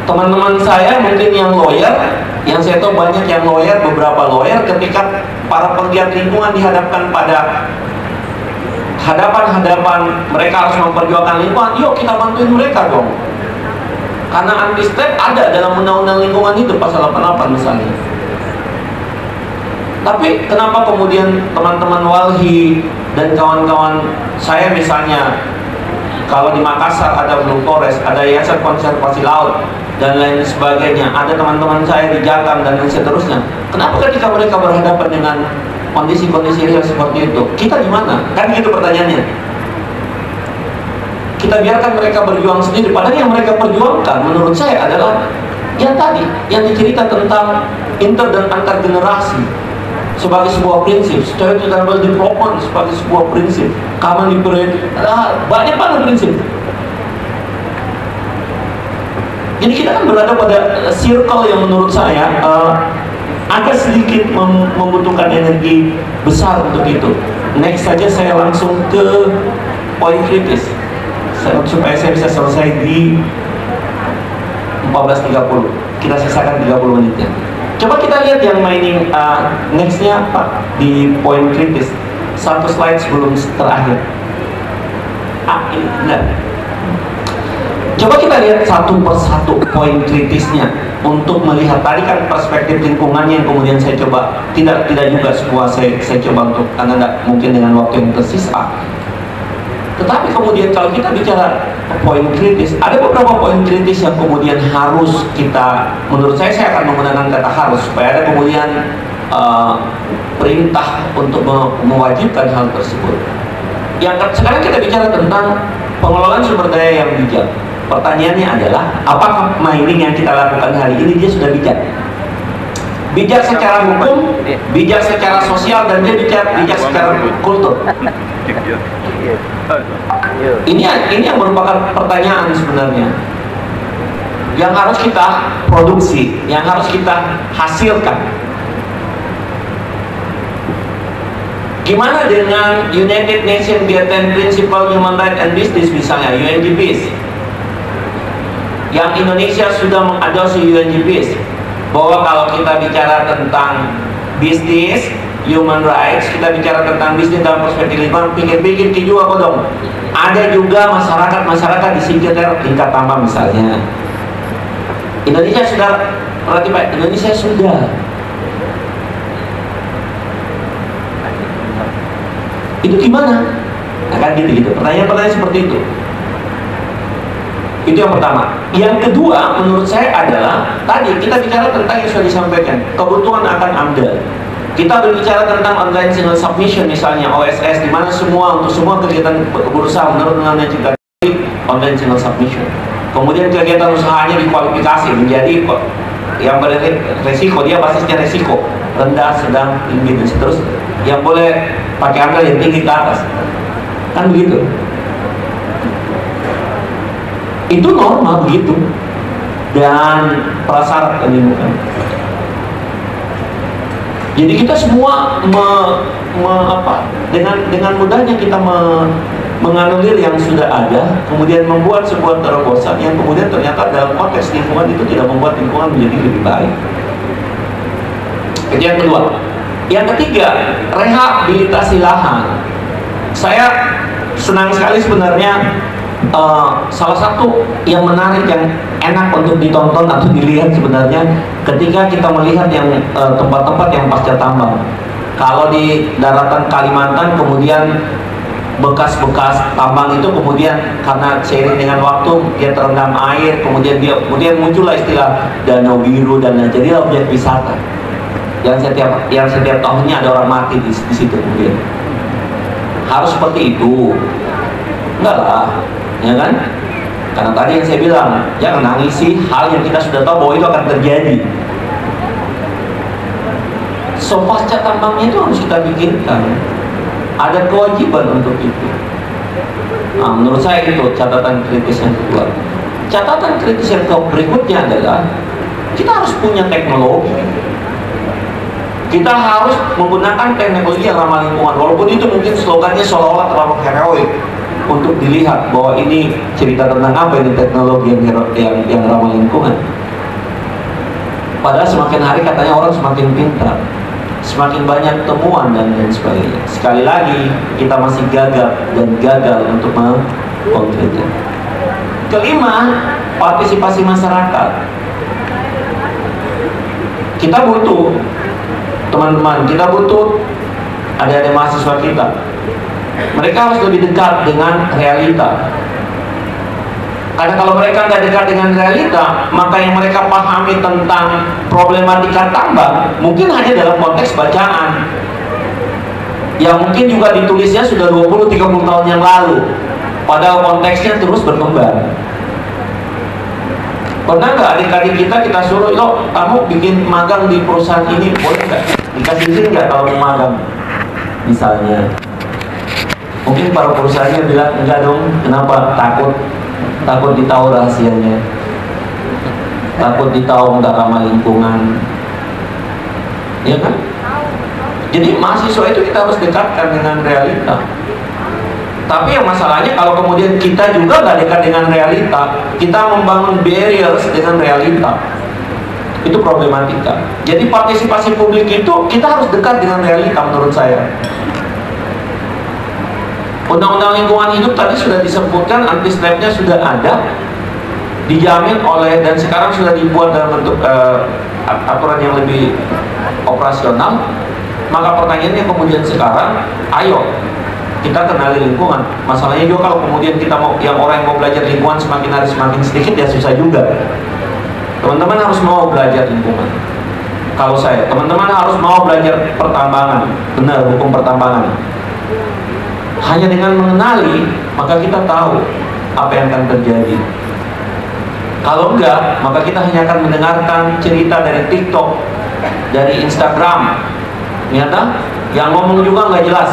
Teman-teman saya mungkin yang lawyer, yang saya tahu banyak yang lawyer, beberapa lawyer, ketika para penggiat lingkungan dihadapkan pada hadapan mereka harus memperjuangkan lingkungan, yuk kita bantuin mereka dong. Karena anti-SLAP ada dalam undang-undang lingkungan itu pasal 88 misalnya. Tapi kenapa kemudian teman-teman Walhi dan kawan-kawan saya misalnya, kalau di Makassar ada Blue Forest, ada Yayasan Konservasi Laut dan lain sebagainya, ada teman-teman saya di Jakarta dan lain seterusnya. Kenapa ketika mereka berhadapan dengan kondisi-kondisi real seperti itu, kita di mana? Kan gitu pertanyaannya. Kita biarkan mereka berjuang sendiri, padahal yang mereka perjuangkan menurut saya adalah yang tadi, yang dicerita tentang inter dan antar generasi sebagai sebuah prinsip, sustainable development sebagai sebuah prinsip, common liberation, banyak banget prinsip. Jadi kita kan berada pada circle yang menurut saya agak sedikit membutuhkan energi besar untuk itu. Next saja saya langsung ke poin kritis supaya saya bisa selesai di 14.30. Kita sisakan 30 menitnya. Coba kita lihat yang mining nextnya apa di poin kritis. Satu slide sebelum terakhir. Ini benar. Coba kita lihat satu persatu poin kritisnya untuk melihat tadi kan perspektif lingkungannya yang kemudian saya coba tidak juga semua saya coba untuk, karena tidak mungkin dengan waktu yang tersisa. Tetapi kemudian kalau kita bicara poin kritis, ada beberapa poin kritis yang kemudian harus kita, menurut saya akan menggunakan kata harus supaya ada kemudian perintah untuk mewajibkan hal tersebut. Yang sekarang kita bicara tentang pengelolaan sumber daya yang bijak. Pertanyaannya adalah, apakah mining yang kita lakukan hari ini dia sudah bijak? Bijak secara hukum, bijak secara sosial, dan dia bijak secara kultur. Ini yang merupakan pertanyaan sebenarnya yang harus kita produksi, yang harus kita hasilkan. Gimana dengan United Nations Guiding Principle Human Rights and Business misalnya, UNGBs? yang Indonesia sudah mengadopsi UNGPs, bahwa kalau kita bicara tentang bisnis, human rights, kita bicara tentang bisnis dalam perspektif lingkungan, pikir-pikir juga kok dong. Ada juga masyarakat di sekitar tingkat tambang misalnya. Indonesia sudah, berarti Pak, Indonesia sudah. Itu gimana? Nah, kan gitu-gitu. Pertanyaan-pertanyaan seperti itu. Itu yang pertama. Yang kedua, menurut saya adalah tadi kita bicara tentang yang sudah disampaikan, kebutuhan akan AMDA. Kita berbicara tentang online single submission misalnya OSS, di mana untuk semua kegiatan berusaha menurut Undang-Undang Cipta online single submission. Kemudian kegiatan usahanya dikualifikasi menjadi yang beresiko, dia basisnya resiko rendah, sedang, tinggi dan seterusnya. Yang boleh pakai AMDA yang tinggi ke atas. Kan begitu. Itu normal begitu, dan prasyarat pendidikan. Jadi kita semua dengan mudahnya kita menganulir yang sudah ada, kemudian membuat sebuah terobosan yang kemudian ternyata dalam konteks lingkungan itu tidak membuat lingkungan menjadi lebih baik. Itu yang kedua. Yang ketiga, rehabilitasi lahan. Saya senang sekali sebenarnya. Salah satu yang menarik, yang enak untuk ditonton atau dilihat sebenarnya ketika kita melihat yang tempat-tempat yang pasca tambang. Kalau di daratan Kalimantan kemudian bekas-bekas tambang itu kemudian karena seiring dengan waktu dia terendam air, kemudian muncullah istilah danau biru dan lain, jadi objek wisata yang setiap tahunnya ada orang mati di situ. Kemudian harus seperti itu? Enggak lah, ya kan? Karena tadi yang saya bilang, jangan nangisi hal yang kita sudah tahu bahwa itu akan terjadi. So pasca tambangnya itu harus kita pikirkan, ada kewajiban untuk itu. Nah, menurut saya itu catatan kritis yang kedua. Catatan kritis yang berikutnya adalah kita harus punya teknologi. Kita harus menggunakan teknologi yang ramah lingkungan, walaupun itu mungkin slogannya seolah-olah terlalu heroik untuk dilihat bahwa ini cerita tentang apa ini teknologi yang ramah lingkungan. Padahal semakin hari katanya orang semakin pintar, semakin banyak temuan dan lain sebagainya. Sekali lagi kita masih gagal untuk mengkonkretkan. Kelima, partisipasi masyarakat. Kita butuh teman-teman, kita butuh adik-adik mahasiswa kita. Mereka harus lebih dekat dengan realita. Karena kalau mereka nggak dekat dengan realita, maka yang mereka pahami tentang problematika tambang mungkin hanya dalam konteks bacaan, yang mungkin juga ditulisnya sudah 20-30 tahun yang lalu, padahal konteksnya terus berkembang. Pernah nggak adik-adik kita suruh, yuk kamu bikin magang di perusahaan ini, boleh nggak? Dikasih izin nggak kalau mau magang? Misalnya, mungkin para perusahaannya bilang enggak dong. Kenapa? Takut ditahu rahasianya, takut ditahu nggak ramah lingkungan, ya kan? Jadi mahasiswa itu kita harus dekatkan dengan realita. Tapi yang masalahnya kalau kemudian kita juga nggak dekat dengan realita, kita membangun barriers dengan realita, itu problematika. Jadi partisipasi publik itu kita harus dekat dengan realita menurut saya. Undang-undang lingkungan hidup tadi sudah disebutkan, anti slapnya sudah ada, dijamin oleh, dan sekarang sudah dibuat dalam bentuk aturan yang lebih operasional. Maka pertanyaannya kemudian sekarang, ayo kita kenali lingkungan. Masalahnya juga kalau kemudian kita mau, yang orang yang mau belajar lingkungan semakin hari semakin sedikit, ya susah juga. Teman-teman harus mau belajar lingkungan. Kalau saya, teman-teman harus mau belajar pertambangan, benar, hukum pertambangan. Hanya dengan mengenali, maka kita tahu apa yang akan terjadi. Kalau enggak, maka kita hanya akan mendengarkan cerita dari TikTok, dari Instagram, ternyata yang ngomong juga nggak jelas.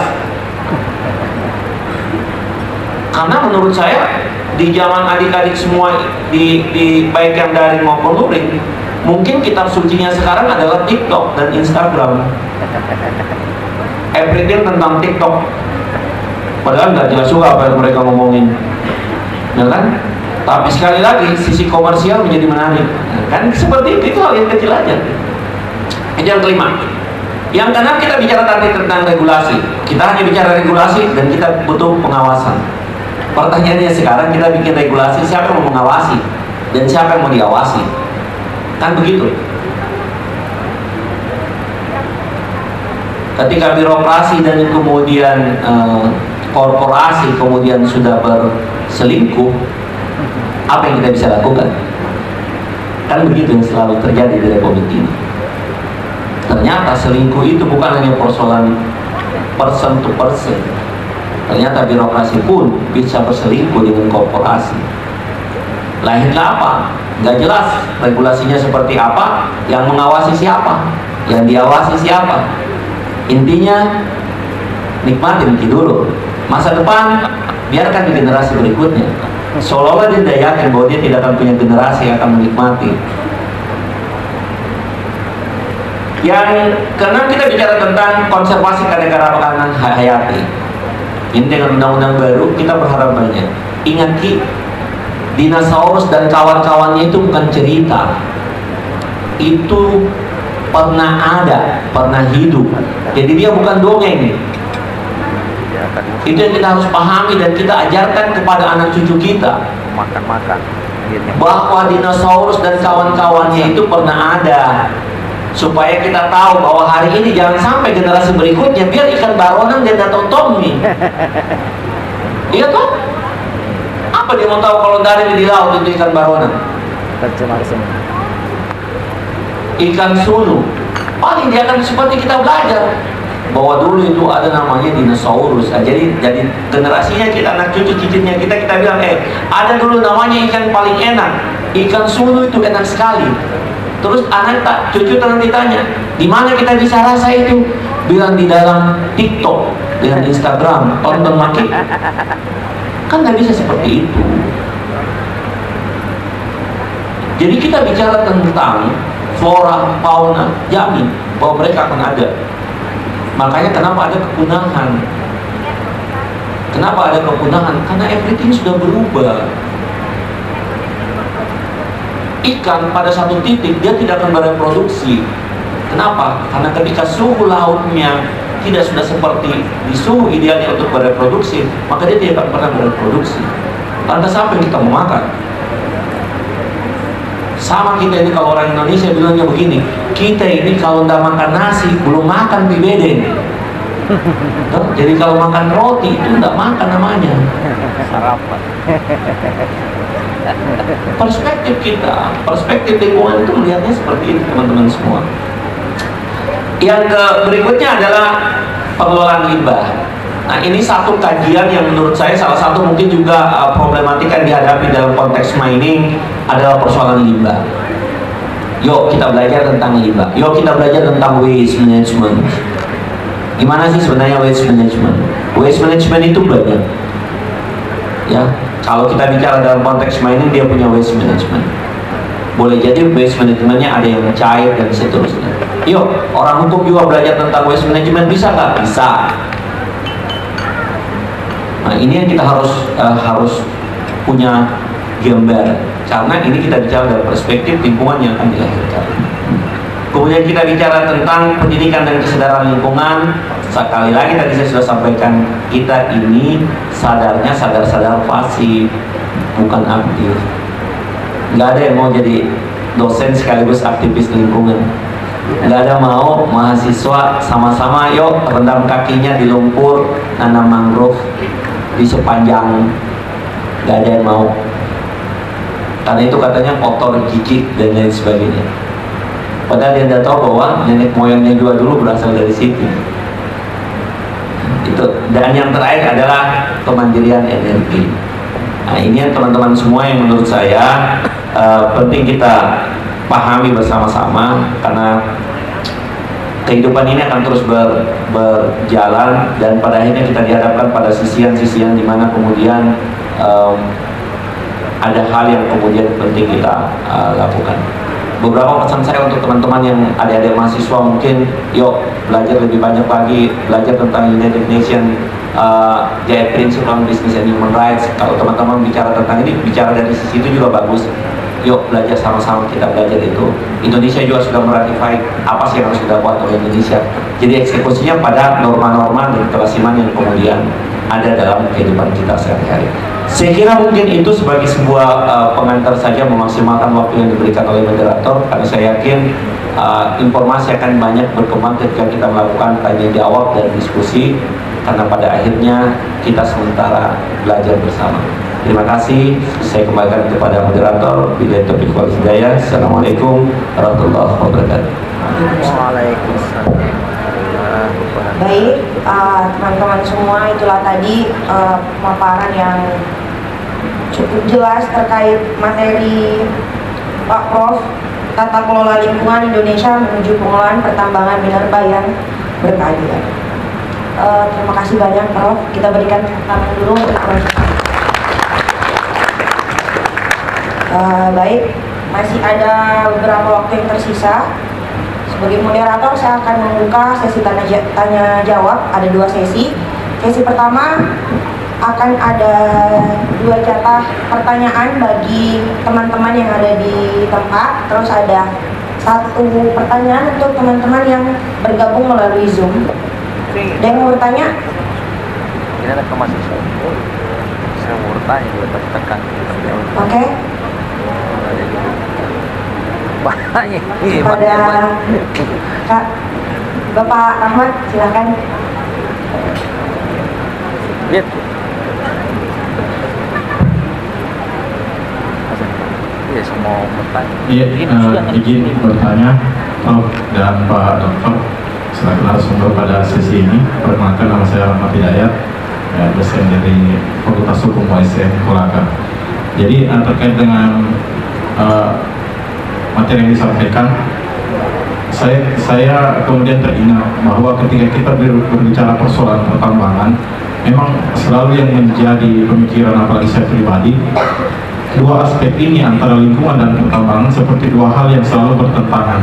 Karena menurut saya di zaman adik-adik semua di baik yang daring maupun luring, mungkin kitab sucinya sekarang adalah TikTok dan Instagram. Everything tentang TikTok, padahal nggak jelas juga apa yang mereka ngomongin, ya kan? Tapi sekali lagi sisi komersial menjadi menarik. Nah, kan seperti itu hal yang kecil aja. Itu yang kelima. Yang keenam, kita bicara tadi tentang regulasi. Kita hanya bicara regulasi dan kita butuh pengawasan. Pertanyaannya sekarang, kita bikin regulasi, siapa yang mau mengawasi dan siapa yang mau diawasi? Kan begitu. Ketika birokrasi dan kemudian korporasi kemudian sudah berselingkuh, apa yang kita bisa lakukan? Kan begitu yang selalu terjadi di Republik ini. Ternyata selingkuh itu bukan hanya persoalan person to person. Ternyata birokrasi pun bisa berselingkuh dengan korporasi. Lahirnya apa? Nggak jelas regulasinya seperti apa, yang mengawasi siapa, yang diawasi siapa. Intinya nikmatin dulu masa depan, biarkan di generasi berikutnya. Seolah-olah dia tidak yakin bahwa dia tidak akan punya generasi yang akan menikmati. Yang keenam, kita bicara tentang konservasi keanekaragaman hayati. Ini dengan undang-undang baru kita berharap banyak. Ingat Ki, dinosaurus dan kawan-kawannya itu bukan cerita, itu pernah ada, pernah hidup. Jadi dia bukan dongeng. Itu yang kita harus pahami dan kita ajarkan kepada anak cucu kita. Makan-makan. Bahwa dinosaurus dan kawan-kawannya itu pernah ada. Supaya kita tahu bahwa hari ini jangan sampai generasi berikutnya biar ikan baronan dia datang Tommy. Iya toh? Apa dia mau tahu kalau dari di laut itu ikan baronan? Tercemar semua. Ikan sunu, paling dia akan seperti kita belajar bahwa dulu itu ada namanya dinosaurus. Nah, jadi generasinya kita, anak cucu cicitnya kita bilang, ada dulu namanya ikan paling enak, ikan sunu itu enak sekali. Terus anak cucu nanti tanya, di mana kita bisa rasa itu? Bilang di dalam TikTok, dengan Instagram, tonton makin. Kan nggak bisa seperti itu. Jadi kita bicara tentang flora, fauna, jamin bahwa mereka akan ada. Makanya kenapa ada kepunahan? Kenapa ada kepunahan? Karena everything sudah berubah. Ikan pada satu titik dia tidak akan bereproduksi. Kenapa? Karena ketika suhu lautnya tidak sudah seperti di suhu idealnya untuk bereproduksi, maka dia tidak akan pernah bereproduksi. Lantas apa yang kita mau makan? Sama kita ini, kalau orang Indonesia bilangnya begini, kita ini kalau nggak makan nasi belum makan bedeng. Jadi kalau makan roti itu nggak makan namanya. Sarapan. Perspektif kita, perspektif lingkungan itu melihatnya seperti itu, teman-teman semua. Yang berikutnya adalah pengelolaan limbah. Nah, ini satu kajian yang menurut saya salah satu mungkin juga problematika yang dihadapi dalam konteks mining adalah persoalan limbah. Yuk kita belajar tentang limbah. Yuk kita belajar tentang waste management. Gimana sih sebenarnya waste management? Waste management itu banyak. Ya, kalau kita bicara dalam konteks mining, dia punya waste management. Boleh jadi waste managementnya ada yang cair dan seterusnya. Yuk, orang hukum juga belajar tentang waste management, bisa nggak? Bisa. Nah, ini yang kita harus punya gambar, karena ini kita bicara dari perspektif lingkungan yang akan dilahirkan. Kemudian kita bicara tentang pendidikan dan kesadaran lingkungan. Sekali lagi tadi saya sudah sampaikan, kita ini sadarnya sadar pasif, bukan aktif. Nggak ada yang mau jadi dosen sekaligus aktivis lingkungan. Nggak ada mau mahasiswa sama-sama yuk rendam kakinya di lumpur, nanam mangrove di sepanjang. Nggak ada yang mau, karena itu katanya kotor, jijik dan lain sebagainya. Padahal dia tidak tahu bahwa nenek moyangnya juga dulu berasal dari situ. Itu. Dan yang terakhir adalah kemandirian energi. Nah, ini yang teman-teman semua yang menurut saya penting kita pahami bersama-sama, karena kehidupan ini akan terus berjalan dan pada akhirnya kita dihadapkan pada sisian-sisian di mana kemudian ada hal yang kemudian penting kita lakukan. beberapa pesan saya untuk teman-teman yang adik-adik mahasiswa, mungkin yuk belajar lebih banyak lagi, belajar tentang United Nations JAI Principle on Business and Human Rights. Kalau teman-teman bicara tentang ini, bicara dari sisi itu juga bagus. Yuk belajar sama-sama, kita belajar itu. Indonesia juga sudah meratifai apa sih yang harus dilakukan oleh Indonesia. Jadi eksekusinya pada norma-norma dan kelasiman yang kemudian ada dalam kehidupan kita sehari-hari. Saya kira mungkin itu sebagai sebuah pengantar saja, memaksimalkan waktu yang diberikan oleh moderator, karena saya yakin informasi akan banyak berkembang ketika kita melakukan tanya jawab dan diskusi, karena pada akhirnya kita sementara belajar bersama. Terima kasih, saya kembalikan kepada moderator. Bila taufiq wal hidayah. Assalamualaikum warahmatullahi wabarakatuh. Waalaikumsalam. Baik, teman-teman semua, itulah tadi pemaparan yang cukup jelas terkait materi Pak Prof, Tata Kelola Lingkungan Indonesia menuju pengelolaan pertambangan minerba yang berkeadilan. Terima kasih banyak Prof, kita berikan tangan dulu untuk Prof. Baik, masih ada beberapa waktu yang tersisa. Sebagai moderator, saya akan membuka sesi tanya jawab. Ada 2 sesi. Sesi pertama akan ada 2 jatah pertanyaan bagi teman-teman yang ada di tempat. Terus ada 1 pertanyaan untuk teman-teman yang bergabung melalui Zoom. Ada yang mau bertanya? Ini ada ke mahasiswa. Saya mau bertanya juga tekan. Oke. Banyak. Pada Kak Bapak Rahmat, silakan. Lihat. Iya, semua bertanya. Iya, izin bertanya Prof dan Pak Dokter selaku narasumber pada sesi ini. Perkenalkan, nama saya Rahmat Hidayat, dosen dari Fakultas Hukum USN Kolaka. Jadi terkait dengan materi yang disampaikan, saya kemudian teringat bahwa ketika kita berbicara persoalan pertambangan, memang selalu yang menjadi pemikiran apalagi saya pribadi, 2 aspek ini antara lingkungan dan pertambangan seperti 2 hal yang selalu bertentangan.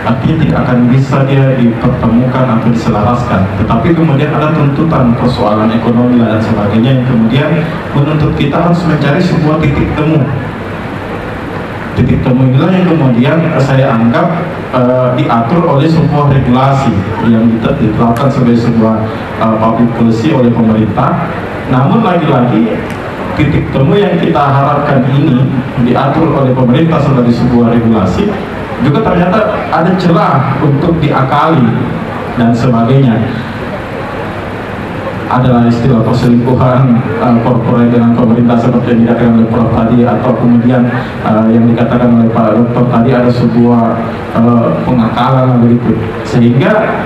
Artinya tidak akan bisa dia dipertemukan atau diselaraskan. Tetapi kemudian ada tuntutan persoalan ekonomi dan sebagainya yang kemudian menuntut kita harus mencari sebuah titik temu. Titik temu inilah yang kemudian saya anggap diatur oleh sebuah regulasi yang ditetapkan sebagai sebuah public policy oleh pemerintah. Namun lagi-lagi titik temu yang kita harapkan ini diatur oleh pemerintah sebagai sebuah regulasi juga ternyata ada celah untuk diakali dan sebagainya. Adalah istilah perselingkuhan korporat dengan pemerintah seperti yang dikatakan oleh Prof tadi, atau kemudian yang dikatakan oleh Pak Dokter tadi ada sebuah pengakalan begitu. Sehingga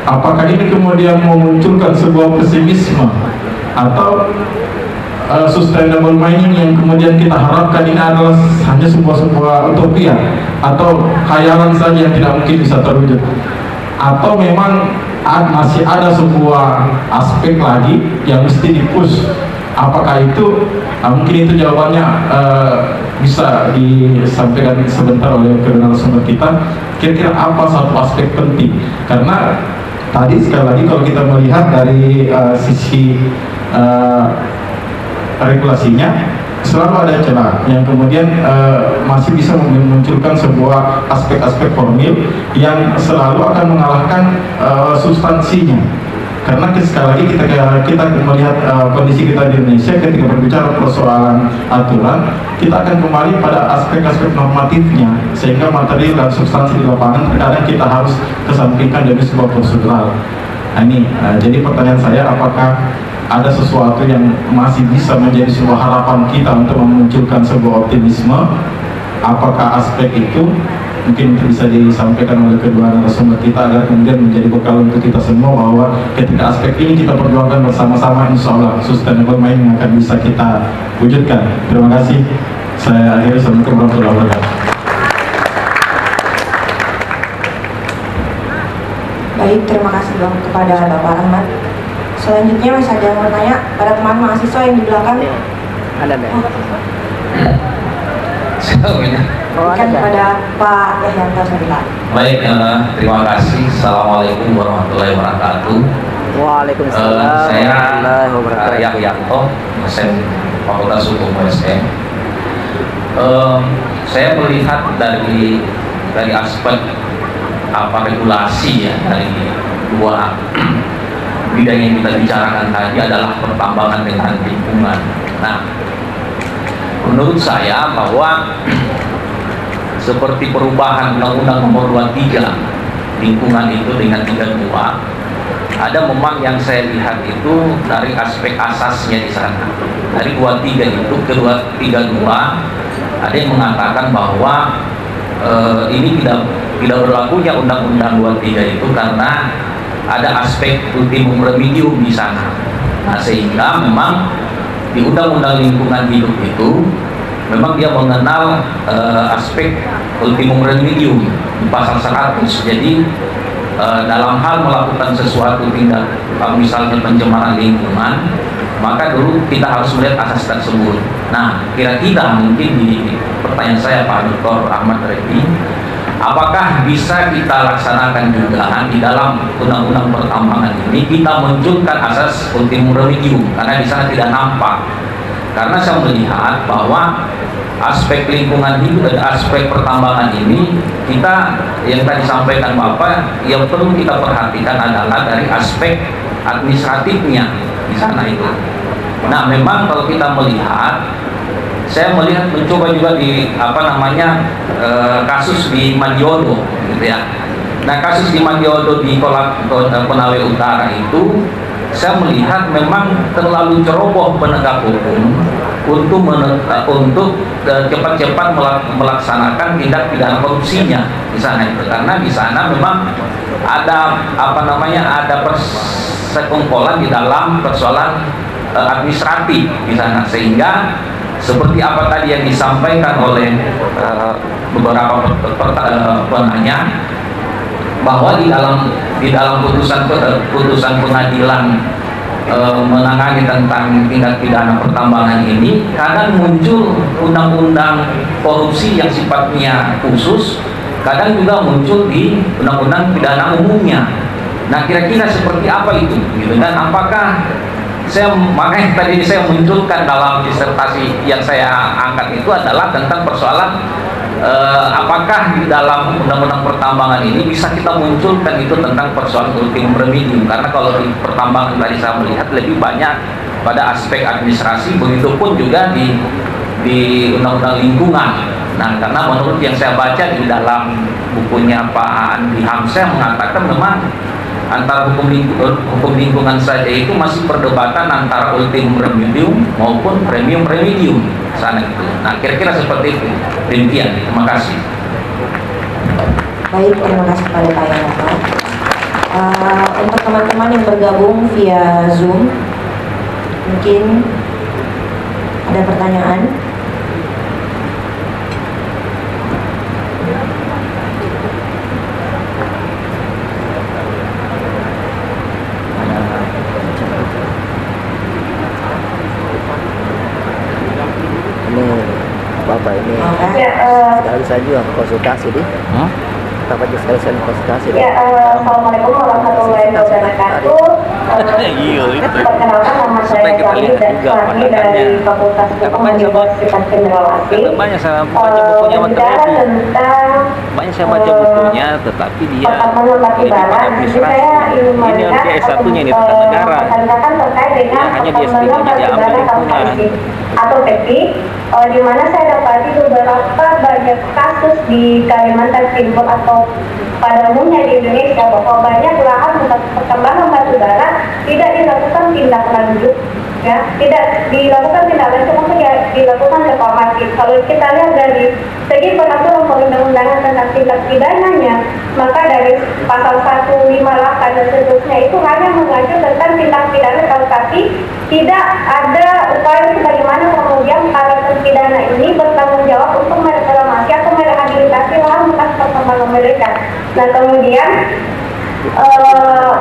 apakah ini kemudian memunculkan sebuah pesimisme atau sustainable mining yang kemudian kita harapkan ini adalah hanya sebuah utopia atau khayalan saja yang tidak mungkin bisa terwujud, atau memang masih ada sebuah aspek lagi yang mesti dipush. Apakah itu mungkin itu jawabannya bisa disampaikan sebentar oleh kedua narasumber kita. Kira-kira apa satu aspek penting? Karena tadi sekali lagi kalau kita melihat dari sisi regulasinya selalu ada celah yang kemudian masih bisa memunculkan sebuah aspek-aspek formil yang selalu akan mengalahkan substansinya. Karena sekali lagi kita melihat kondisi kita di Indonesia ketika berbicara persoalan aturan, kita akan kembali pada aspek-aspek normatifnya, sehingga materi dan substansi di lapangan terkadang kita harus kesampingkan dari sebuah prosedural. Nah, ini jadi pertanyaan saya, apakah ada sesuatu yang masih bisa menjadi sebuah harapan kita untuk memunculkan sebuah optimisme? Apakah aspek itu mungkin bisa disampaikan oleh kedua narasumber kita agar kemudian menjadi bekal untuk kita semua, bahwa ketika aspek ini kita perjuangkan bersama-sama, insya Allah sustainable mining akan bisa kita wujudkan. Terima kasih. Saya akhiri. Assalamualaikum warahmatullahi wabarakatuh. Baik, terima kasih Bang kepada Bapak Rahmat. Selanjutnya masih ada yang mau tanya pada teman mahasiswa yang di belakang. Ada deh. So, Berikan kepada Pak Yahyanto Sabila. Baik, terima kasih. Assalamualaikum warahmatullahi wabarakatuh. Waalaikumsalam Saya warahmatullahi wabarakatuh. Yahyanto, dosen Fakultas Hukum USM. Saya melihat dari aspek regulasi ya, dari dua bidang yang kita bicarakan tadi adalah pertambangan dengan lingkungan. Nah, menurut saya bahwa seperti perubahan Undang-Undang Nomor 23 lingkungan itu dengan 32, ada memang yang saya lihat itu dari aspek asasnya di sana. Dari 23 itu ke 32 ada yang mengatakan bahwa ini tidak berlakunya Undang-Undang 23 itu karena ada aspek ultimum remedium di sana. Nah, sehingga memang di Undang-Undang Lingkungan Hidup itu memang dia mengenal aspek ultimum remedium di pasal 100. Jadi dalam hal melakukan sesuatu tindak misalnya pencemaran lingkungan, maka dulu kita harus melihat asas tersebut. Nah, kira-kira mungkin di pertanyaan saya Pak Dr. Ahmad Refdy, apakah bisa kita laksanakan juga di dalam undang-undang pertambangan ini kita munculkan asas ultimum remedium, karena di sana tidak nampak. Karena saya melihat bahwa aspek lingkungan hidup dan aspek pertambangan ini kita yang tadi sampaikan Bapak, yang perlu kita perhatikan adalah dari aspek administratifnya di sana itu. Nah, memang kalau kita melihat, saya melihat mencoba juga di kasus di Madiodo gitu ya. Nah, kasus di Madiodo di Konawe Utara itu saya melihat memang terlalu ceroboh penegak hukum untuk cepat-cepat melaksanakan tindak pidana korupsinya di sana itu, karena di sana memang ada ada persekongkolan di dalam persoalan administratif di sana, sehingga seperti apa tadi yang disampaikan oleh beberapa penanya, bahwa di dalam putusan pengadilan menangani tentang tindak pidana pertambangan ini kadang muncul undang-undang korupsi yang sifatnya khusus, kadang juga muncul di undang-undang pidana umumnya. Nah, kira-kira seperti apa itu gitu, dan apakah makanya tadi saya munculkan dalam disertasi yang saya angkat itu adalah tentang persoalan apakah di dalam undang-undang pertambangan ini bisa kita munculkan itu tentang persoalan ultimum remedium, karena kalau di pertambangan tadi saya melihat lebih banyak pada aspek administrasi, begitupun juga di undang-undang lingkungan. Nah, karena menurut yang saya baca di dalam bukunya Pak Andi Hamzah mengatakan memang antara hukum lingkungan saja itu masih perdebatan antara ultimum remedium maupun premium remedium sana itu. Nah, kira-kira seperti itu. Demikian, terima kasih. Baik, terima kasih kepada Pak Yahyanto. Untuk teman-teman yang bergabung via Zoom, mungkin ada pertanyaan. Bapak ini sekali saja konsultasi di Bapak sekali saja konsultasi Assalamualaikum warahmatullahi wabarakatuh. Perkenalkan nama saya Kami dan kami dari Fakultas Hukum Universitas Cendrawasih. Bicara tentang banyak saya baca bukunya, tetapi dia pertambangan saya ingin melihat menceritakan terkait dengan pertambangan batubara atau teknik, di mana saya dapati beberapa banyak kasus di Kalimantan Timur atau pada umumnya di Indonesia, bahwa banyak lahan pertambangan batubara tidak dilakukan tindak lanjut, ya, tidak dilakukan tindak lanjut, maksudnya dilakukan reklamasi. Kalau kita lihat dari segi peraturan perundang-undangan tentang tindak pidananya, maka dari pasal 158 dan seterusnya itu hanya mengacu tentang tindak pidana, tetapi tidak ada upaya bagaimana kemudian para terpidana ini bertanggung jawab untuk mereklamasi atau merehabilitasi lahan bekas pertambangan mereka. Nah, kemudian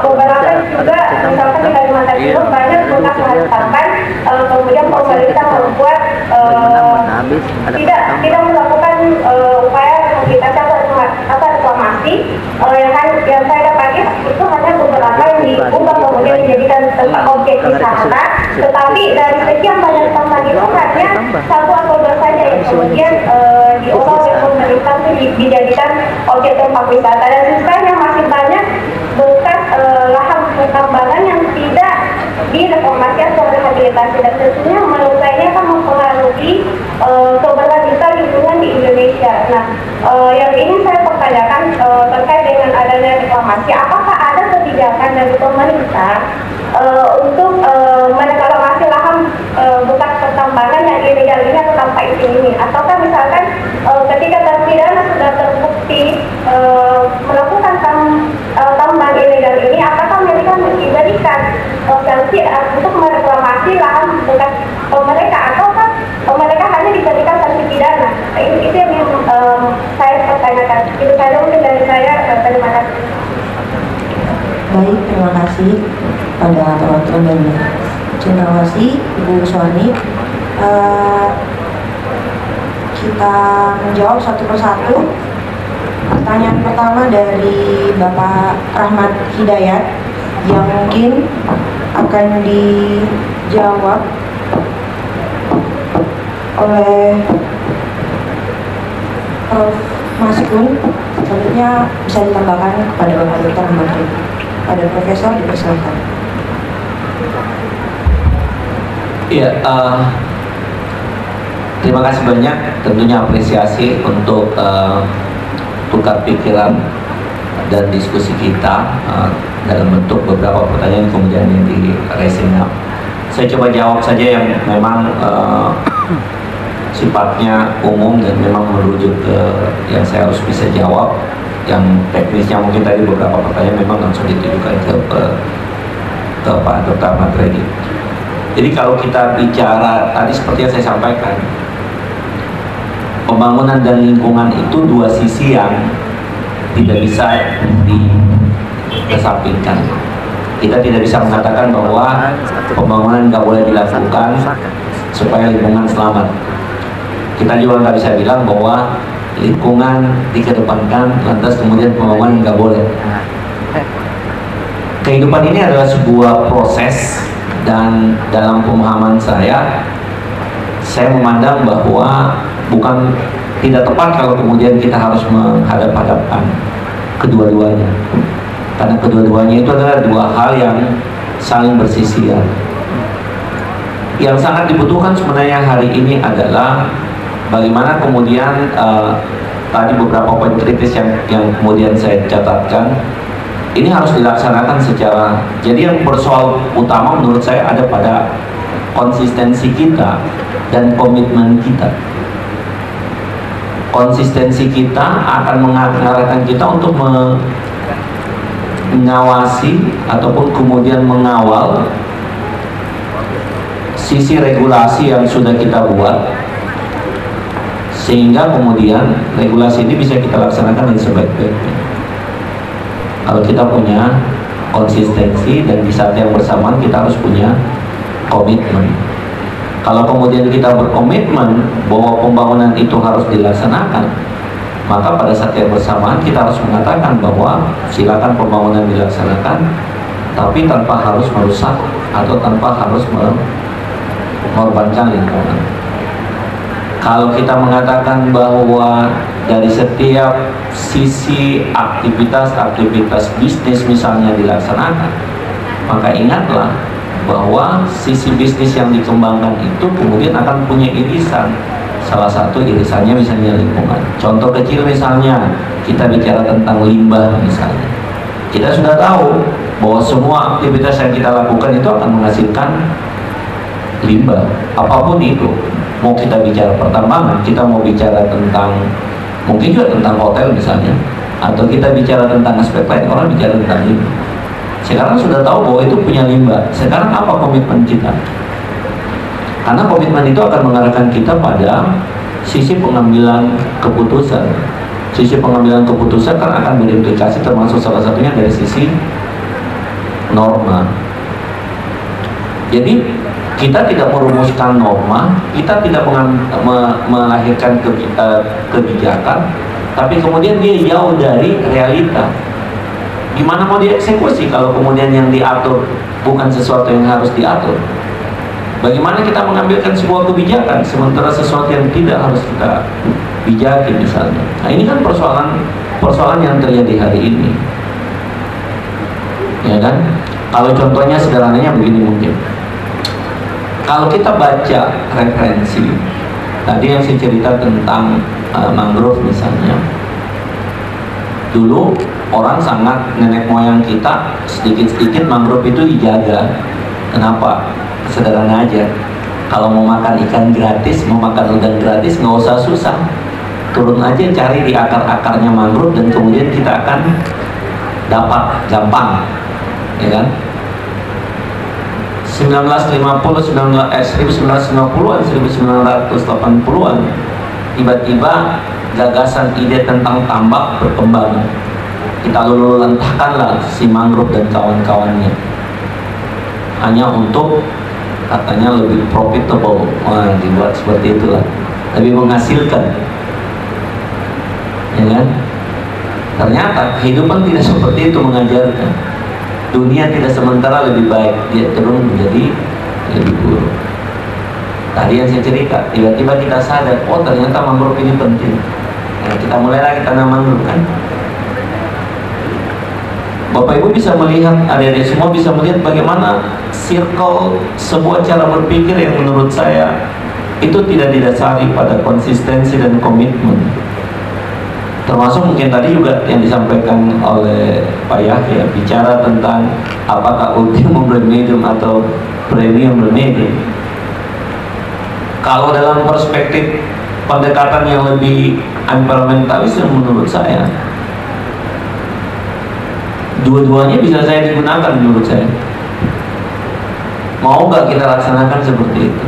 beberapa juga misalkan di Kalimantan Timur banyak bekas lahan tambang, kemudian pemerintah membuat tidak melakukan reklamasi yang saya dapati itu hanya beberapa yang diubah kemudian dijadikan tempat objek wisata, tetapi dari sekian banyak tempat itu hanya satu atau dua saja yang kemudian diolah oleh pemerintah itu dijadikan objek tempat wisata, dan sisanya masih banyak bekas lahan pertambangan yang tidak direformasi atau rehabilitasi, dan tentunya menurut saya akan mempengaruhi keberlanjutan lingkungan di Indonesia. Nah, yang ingin saya pertanyakan terkait dengan adanya reklamasi, apakah ada kebijakan dari pemerintah untuk mereklamasi lahan bekas pertambangan yang ilegal ini atau tanpa izin ini, ataukah misalkan ketika terpidana sudah terbukti melakukan tambang ilegal ini, apakah mereka diberikan sanksi untuk mereklamasi lahan bekas mereka, ataukah mereka hanya diberikan sanksi pidana? Itu yang saya pertanyakan. Itu saja mungkin dari saya. Terima kasih. Baik, terima kasih pada perwakilan dari Cendrawasih, Ibu Suwani. Kita menjawab satu persatu. Pertanyaan pertama dari Bapak Rahmat Hidayat yang mungkin akan dijawab oleh Prof. Maskun. Selanjutnya bisa ditambahkan kepada Bapak Dr. Menteri. Pada Profesor dipersilakan. Iya, terima kasih banyak. Tentunya apresiasi untuk tukar pikiran dan diskusi kita dalam bentuk beberapa pertanyaan kemudian yang di raising up. Saya coba jawab saja yang memang sifatnya umum dan memang merujuk ke yang saya harus bisa jawab. Yang teknisnya mungkin tadi beberapa pertanyaan memang langsung ditujukan ke Pak Dr. Ahmad Reddy. Jadi kalau kita bicara tadi seperti yang saya sampaikan, pembangunan dan lingkungan itu dua sisi yang tidak bisa dikesampingkan. Kita tidak bisa mengatakan bahwa pembangunan nggak boleh dilakukan supaya lingkungan selamat. Kita juga nggak bisa bilang bahwa lingkungan dikedepankan lantas kemudian pembangunan nggak boleh. Kehidupan ini adalah sebuah proses, dan dalam pemahaman saya memandang bahwa bukan tidak tepat kalau kemudian kita harus menghadap-hadapkan kedua-duanya, karena kedua-duanya itu adalah dua hal yang saling bersisian. Yang sangat dibutuhkan sebenarnya hari ini adalah bagaimana kemudian tadi beberapa poin kritis yang kemudian saya catatkan ini harus dilaksanakan secara, jadi yang persoal utama menurut saya ada pada konsistensi kita dan komitmen kita. Konsistensi kita akan mengarahkan kita untuk mengawasi ataupun kemudian mengawal sisi regulasi yang sudah kita buat, sehingga kemudian regulasi ini bisa kita laksanakan dengan sebaik-baiknya. Kalau kita punya konsistensi dan di saat yang bersamaan kita harus punya komitmen. Kalau kemudian kita berkomitmen bahwa pembangunan itu harus dilaksanakan, maka pada saat yang bersamaan kita harus mengatakan bahwa silakan pembangunan dilaksanakan, tapi tanpa harus merusak atau tanpa harus mengorbankan lingkungan. Kalau kita mengatakan bahwa dari setiap sisi aktivitas bisnis misalnya dilaksanakan, maka ingatlah bahwa sisi bisnis yang dikembangkan itu kemudian akan punya irisan. Salah satu irisannya misalnya lingkungan. Contoh kecil misalnya kita bicara tentang limbah misalnya. Kita sudah tahu bahwa semua aktivitas yang kita lakukan itu akan menghasilkan limbah, apapun itu. Mau kita bicara pertambangan, kita mau bicara tentang mungkin juga tentang hotel misalnya, atau kita bicara tentang aspek lain, orang bicara tentang limbah. Sekarang sudah tahu bahwa itu punya limbah. Sekarang apa komitmen kita? Karena komitmen itu akan mengarahkan kita pada sisi pengambilan keputusan. Sisi pengambilan keputusan kan akan berimplikasi, termasuk salah satunya dari sisi norma. Jadi kita tidak merumuskan norma, kita tidak melahirkan kebijakan, tapi kemudian dia jauh dari realita. Gimana mau dieksekusi kalau kemudian yang diatur bukan sesuatu yang harus diatur? Bagaimana kita mengambilkan sebuah kebijakan sementara sesuatu yang tidak harus kita bijaki misalnya? Nah, ini kan persoalan yang terjadi hari ini, ya kan? Kalau contohnya sederhananya begini mungkin, kalau kita baca referensi tadi yang saya cerita tentang mangrove misalnya, dulu orang sangat, nenek moyang kita sedikit-sedikit mangrove itu dijaga. Kenapa? Sederhana aja, kalau mau makan ikan gratis, mau makan udang gratis, nggak usah susah, turun aja cari di akar-akarnya mangrove dan kemudian kita akan dapat gampang, ya kan? 1950-an, 1980-an, tiba-tiba gagasan ide tentang tambak berkembang. Kita luluh lantahkanlah si mangrove dan kawan-kawannya hanya untuk katanya lebih profitable. Wah, dibuat seperti itulah, lebih menghasilkan, ya kan? Ternyata kehidupan tidak seperti itu mengajarkan. Dunia tidak sementara lebih baik, dia turun menjadi lebih buruk. Tadi yang saya cerita, tiba-tiba kita sadar, oh ternyata mangrove ini penting. Nah, kita mulai lagi tanam mangrove kan. Bapak Ibu bisa melihat, adik-adik semua bisa melihat bagaimana circle sebuah cara berpikir yang menurut saya itu tidak didasari pada konsistensi dan komitmen. Termasuk mungkin tadi juga yang disampaikan oleh Pak Yahya, bicara tentang apakah ultimum remedium atau premium remedium. Kalau dalam perspektif pendekatan yang lebih environmentalis menurut saya, dua-duanya bisa saya digunakan menurut saya. Mau nggak kita laksanakan seperti itu?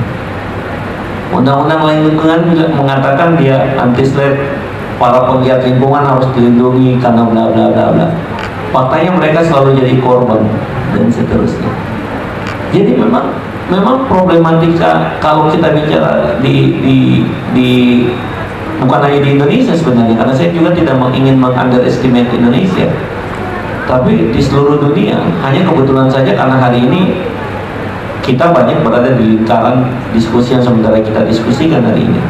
Undang-undang lingkungan juga mengatakan dia anti-slave, para penggiat lingkungan harus dilindungi karena bla bla bla bla. Faktanya mereka selalu jadi korban dan seterusnya. Jadi memang problematika kalau kita bicara di bukan hanya di Indonesia sebenarnya, karena saya juga tidak ingin meng-underestimate Indonesia, tapi di seluruh dunia. Hanya kebetulan saja karena hari ini kita banyak berada di lingkaran diskusi yang sementara kita diskusikan hari ini.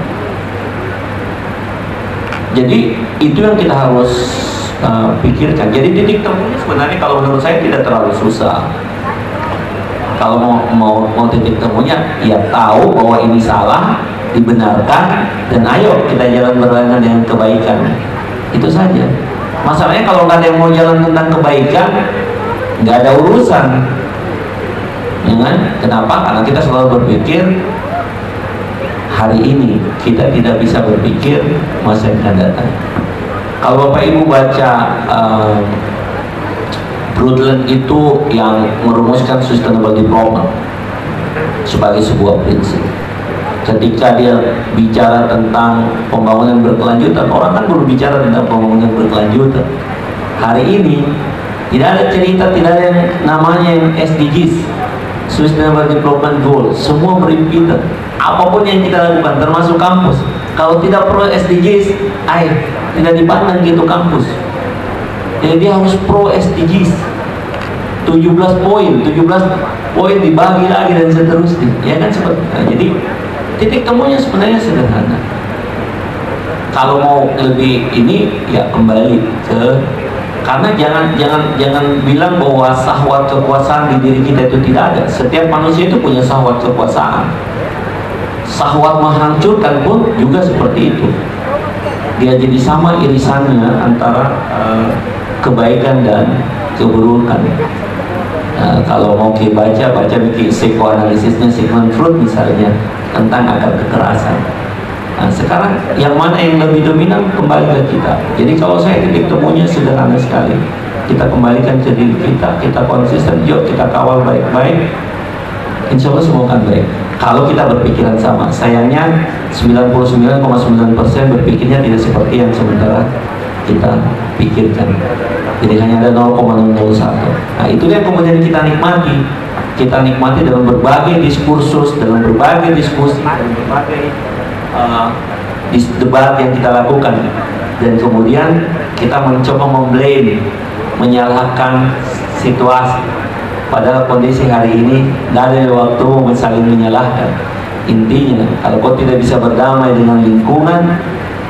Jadi itu yang kita harus pikirkan. Jadi titik temunya sebenarnya kalau menurut saya tidak terlalu susah. Kalau mau titik temunya, ya tahu bahwa ini salah, dibenarkan, dan ayo kita jalan berbarengan dengan kebaikan. Itu saja. Masalahnya kalau nggak ada yang mau jalan tentang kebaikan, nggak ada urusan, ya kan? Kenapa? Karena kita selalu berpikir hari ini, kita tidak bisa berpikir masa yang akan datang. Kalau Bapak Ibu baca Brundtland itu yang merumuskan sustainable development sebagai sebuah prinsip. Ketika dia bicara tentang pembangunan berkelanjutan, orang kan baru bicara tentang pembangunan berkelanjutan. Hari ini tidak ada cerita, tidak ada yang namanya yang SDGs, Sustainable Development Goals. Semua berhimpitan. Apapun yang kita lakukan, termasuk kampus, kalau tidak pro SDGs, tidak dipandang gitu kampus. Jadi dia harus pro SDGs. 17 poin dibagi lagi dan seterusnya, ya kan seperti. Nah, jadi titik temunya sebenarnya sederhana. Kalau mau lebih ini, ya kembali ke, karena jangan bilang bahwa syahwat kekuasaan di diri kita itu tidak ada. Setiap manusia itu punya syahwat kekuasaan. Syahwat menghancurkan pun juga seperti itu. Dia jadi sama irisannya antara kebaikan dan keburukan. Kalau mau baca psikoanalisisnya Sigmund Freud misalnya tentang akar kekerasan. Nah, sekarang yang mana yang lebih dominan kembali ke kita. Jadi kalau saya titik temunya sederhana sekali. Kita kembalikan ke diri kita, kita konsisten, yuk kita kawal baik-baik. Insya Allah semua akan baik. Kalau kita berpikiran sama. Sayangnya 99,9% berpikirnya tidak seperti yang sementara kita pikirkan. Jadi hanya ada 0,01. Nah, itu yang kemudian kita nikmati. Kita nikmati dalam berbagai diskursus, dalam berbagai diskusi, dalam berbagai debat yang kita lakukan. dan kemudian kita mencoba memblame, menyalahkan situasi. Padahal kondisi hari ini tidak ada waktu saling menyalahkan. Intinya, kalau kau tidak bisa berdamai dengan lingkungan,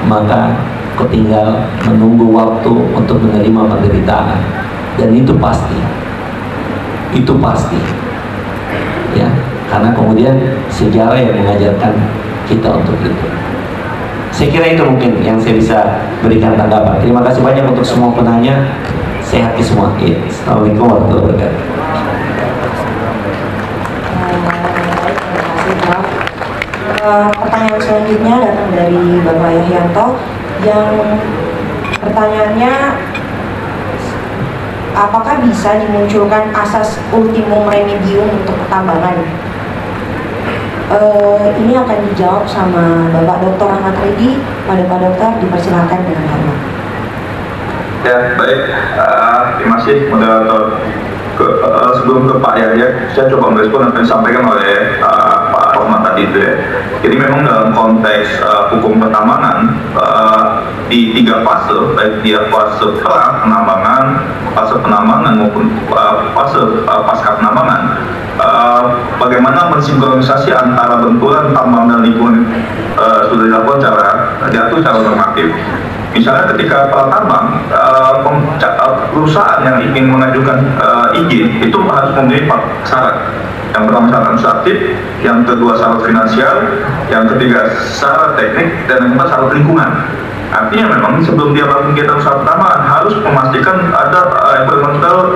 maka kau tinggal menunggu waktu untuk menerima penderitaan, dan itu pasti, ya. Karena kemudian sejarah yang mengajarkan kita untuk itu. Saya kira itu mungkin yang saya bisa berikan tanggapan. Terima kasih banyak untuk semua penanya. Sehat semua. Ya. Assalamualaikum warahmatullahi wabarakatuh. Pertanyaan selanjutnya datang dari Bapak Yahyanto yang pertanyaannya, apakah bisa dimunculkan asas ultimum remedium untuk pertambangan? Ini akan dijawab sama Bapak Dr. Ahmad Redi. Pada Pak Dokter, dipersilakan dengan hormat. Ya, baik. Terima kasih moderator. Sebelum ke Pak Yahya, saya coba merespon apa yang disampaikan oleh Pak Rahmat tadi itu ya. Jadi memang dalam konteks hukum pertambangan di 3 fase, baik dia fase pra penambangan, fase penambangan maupun fase pasca penambangan, bagaimana mensinkronisasi antara benturan tambang dan lingkungan sudah dilakukan diatur secara normatif. Misalnya ketika pratambang, perusahaan yang ingin mengajukan izin itu harus memenuhi 4 syarat. Yang pertama syarat administratif, yang kedua syarat finansial, yang ketiga syarat teknik, dan yang keempat syarat lingkungan. Artinya memang sebelum dia melakukan kegiatan usaha pertambangan harus memastikan ada environmental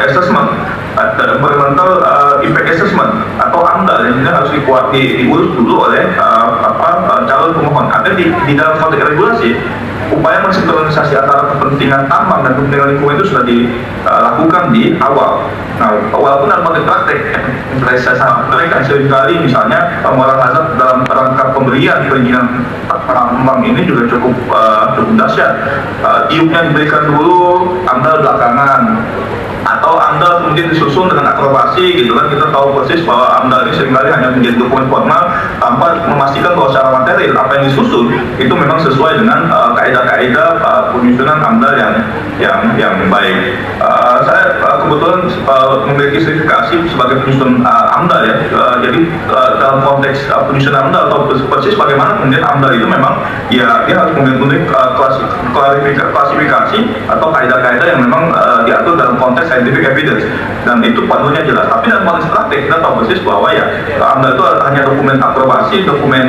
assessment, environmental impact assessment atau AMDAL yang harus diurus dulu oleh calon pemohon. Ada di dalam konteks regulasi, upaya mensinkronisasi antara kepentingan tambang dan kepentingan lingkungan itu sudah dilakukan di awal. Nah, walaupun dalam konteks praktek, saya sampaikan seringkali misalnya pengeluaran hazard dalam rangka pemberian perizinan tambang ini juga cukup dahsyat. IUP-nya diberikan dulu, AMDAL belakangan, atau AMDAL kemudian disusun dengan akrobasi gitu kan. Kita tahu persis bahwa AMDAL ini seringkali hanya menjadi dokumen formal tanpa memastikan bahwa secara material apa yang disusun itu memang sesuai dengan kaidah-kaidah penyusunan AMDAL yang baik. Saya kebetulan memiliki sertifikasi sebagai penyusun AMDAL ya. Jadi dalam konteks penyusunan AMDAL atau persis bagaimana kemudian AMDAL itu memang ya dia harus memiliki klasifikasi atau kaidah-kaidah yang memang diatur dalam konteks scientific evidence, dan itu panduannya jelas. Tapi dalam konteks praktik kita tahu persis bahwa ya AMDAL itu hanya dokumen akrobasi, dokumen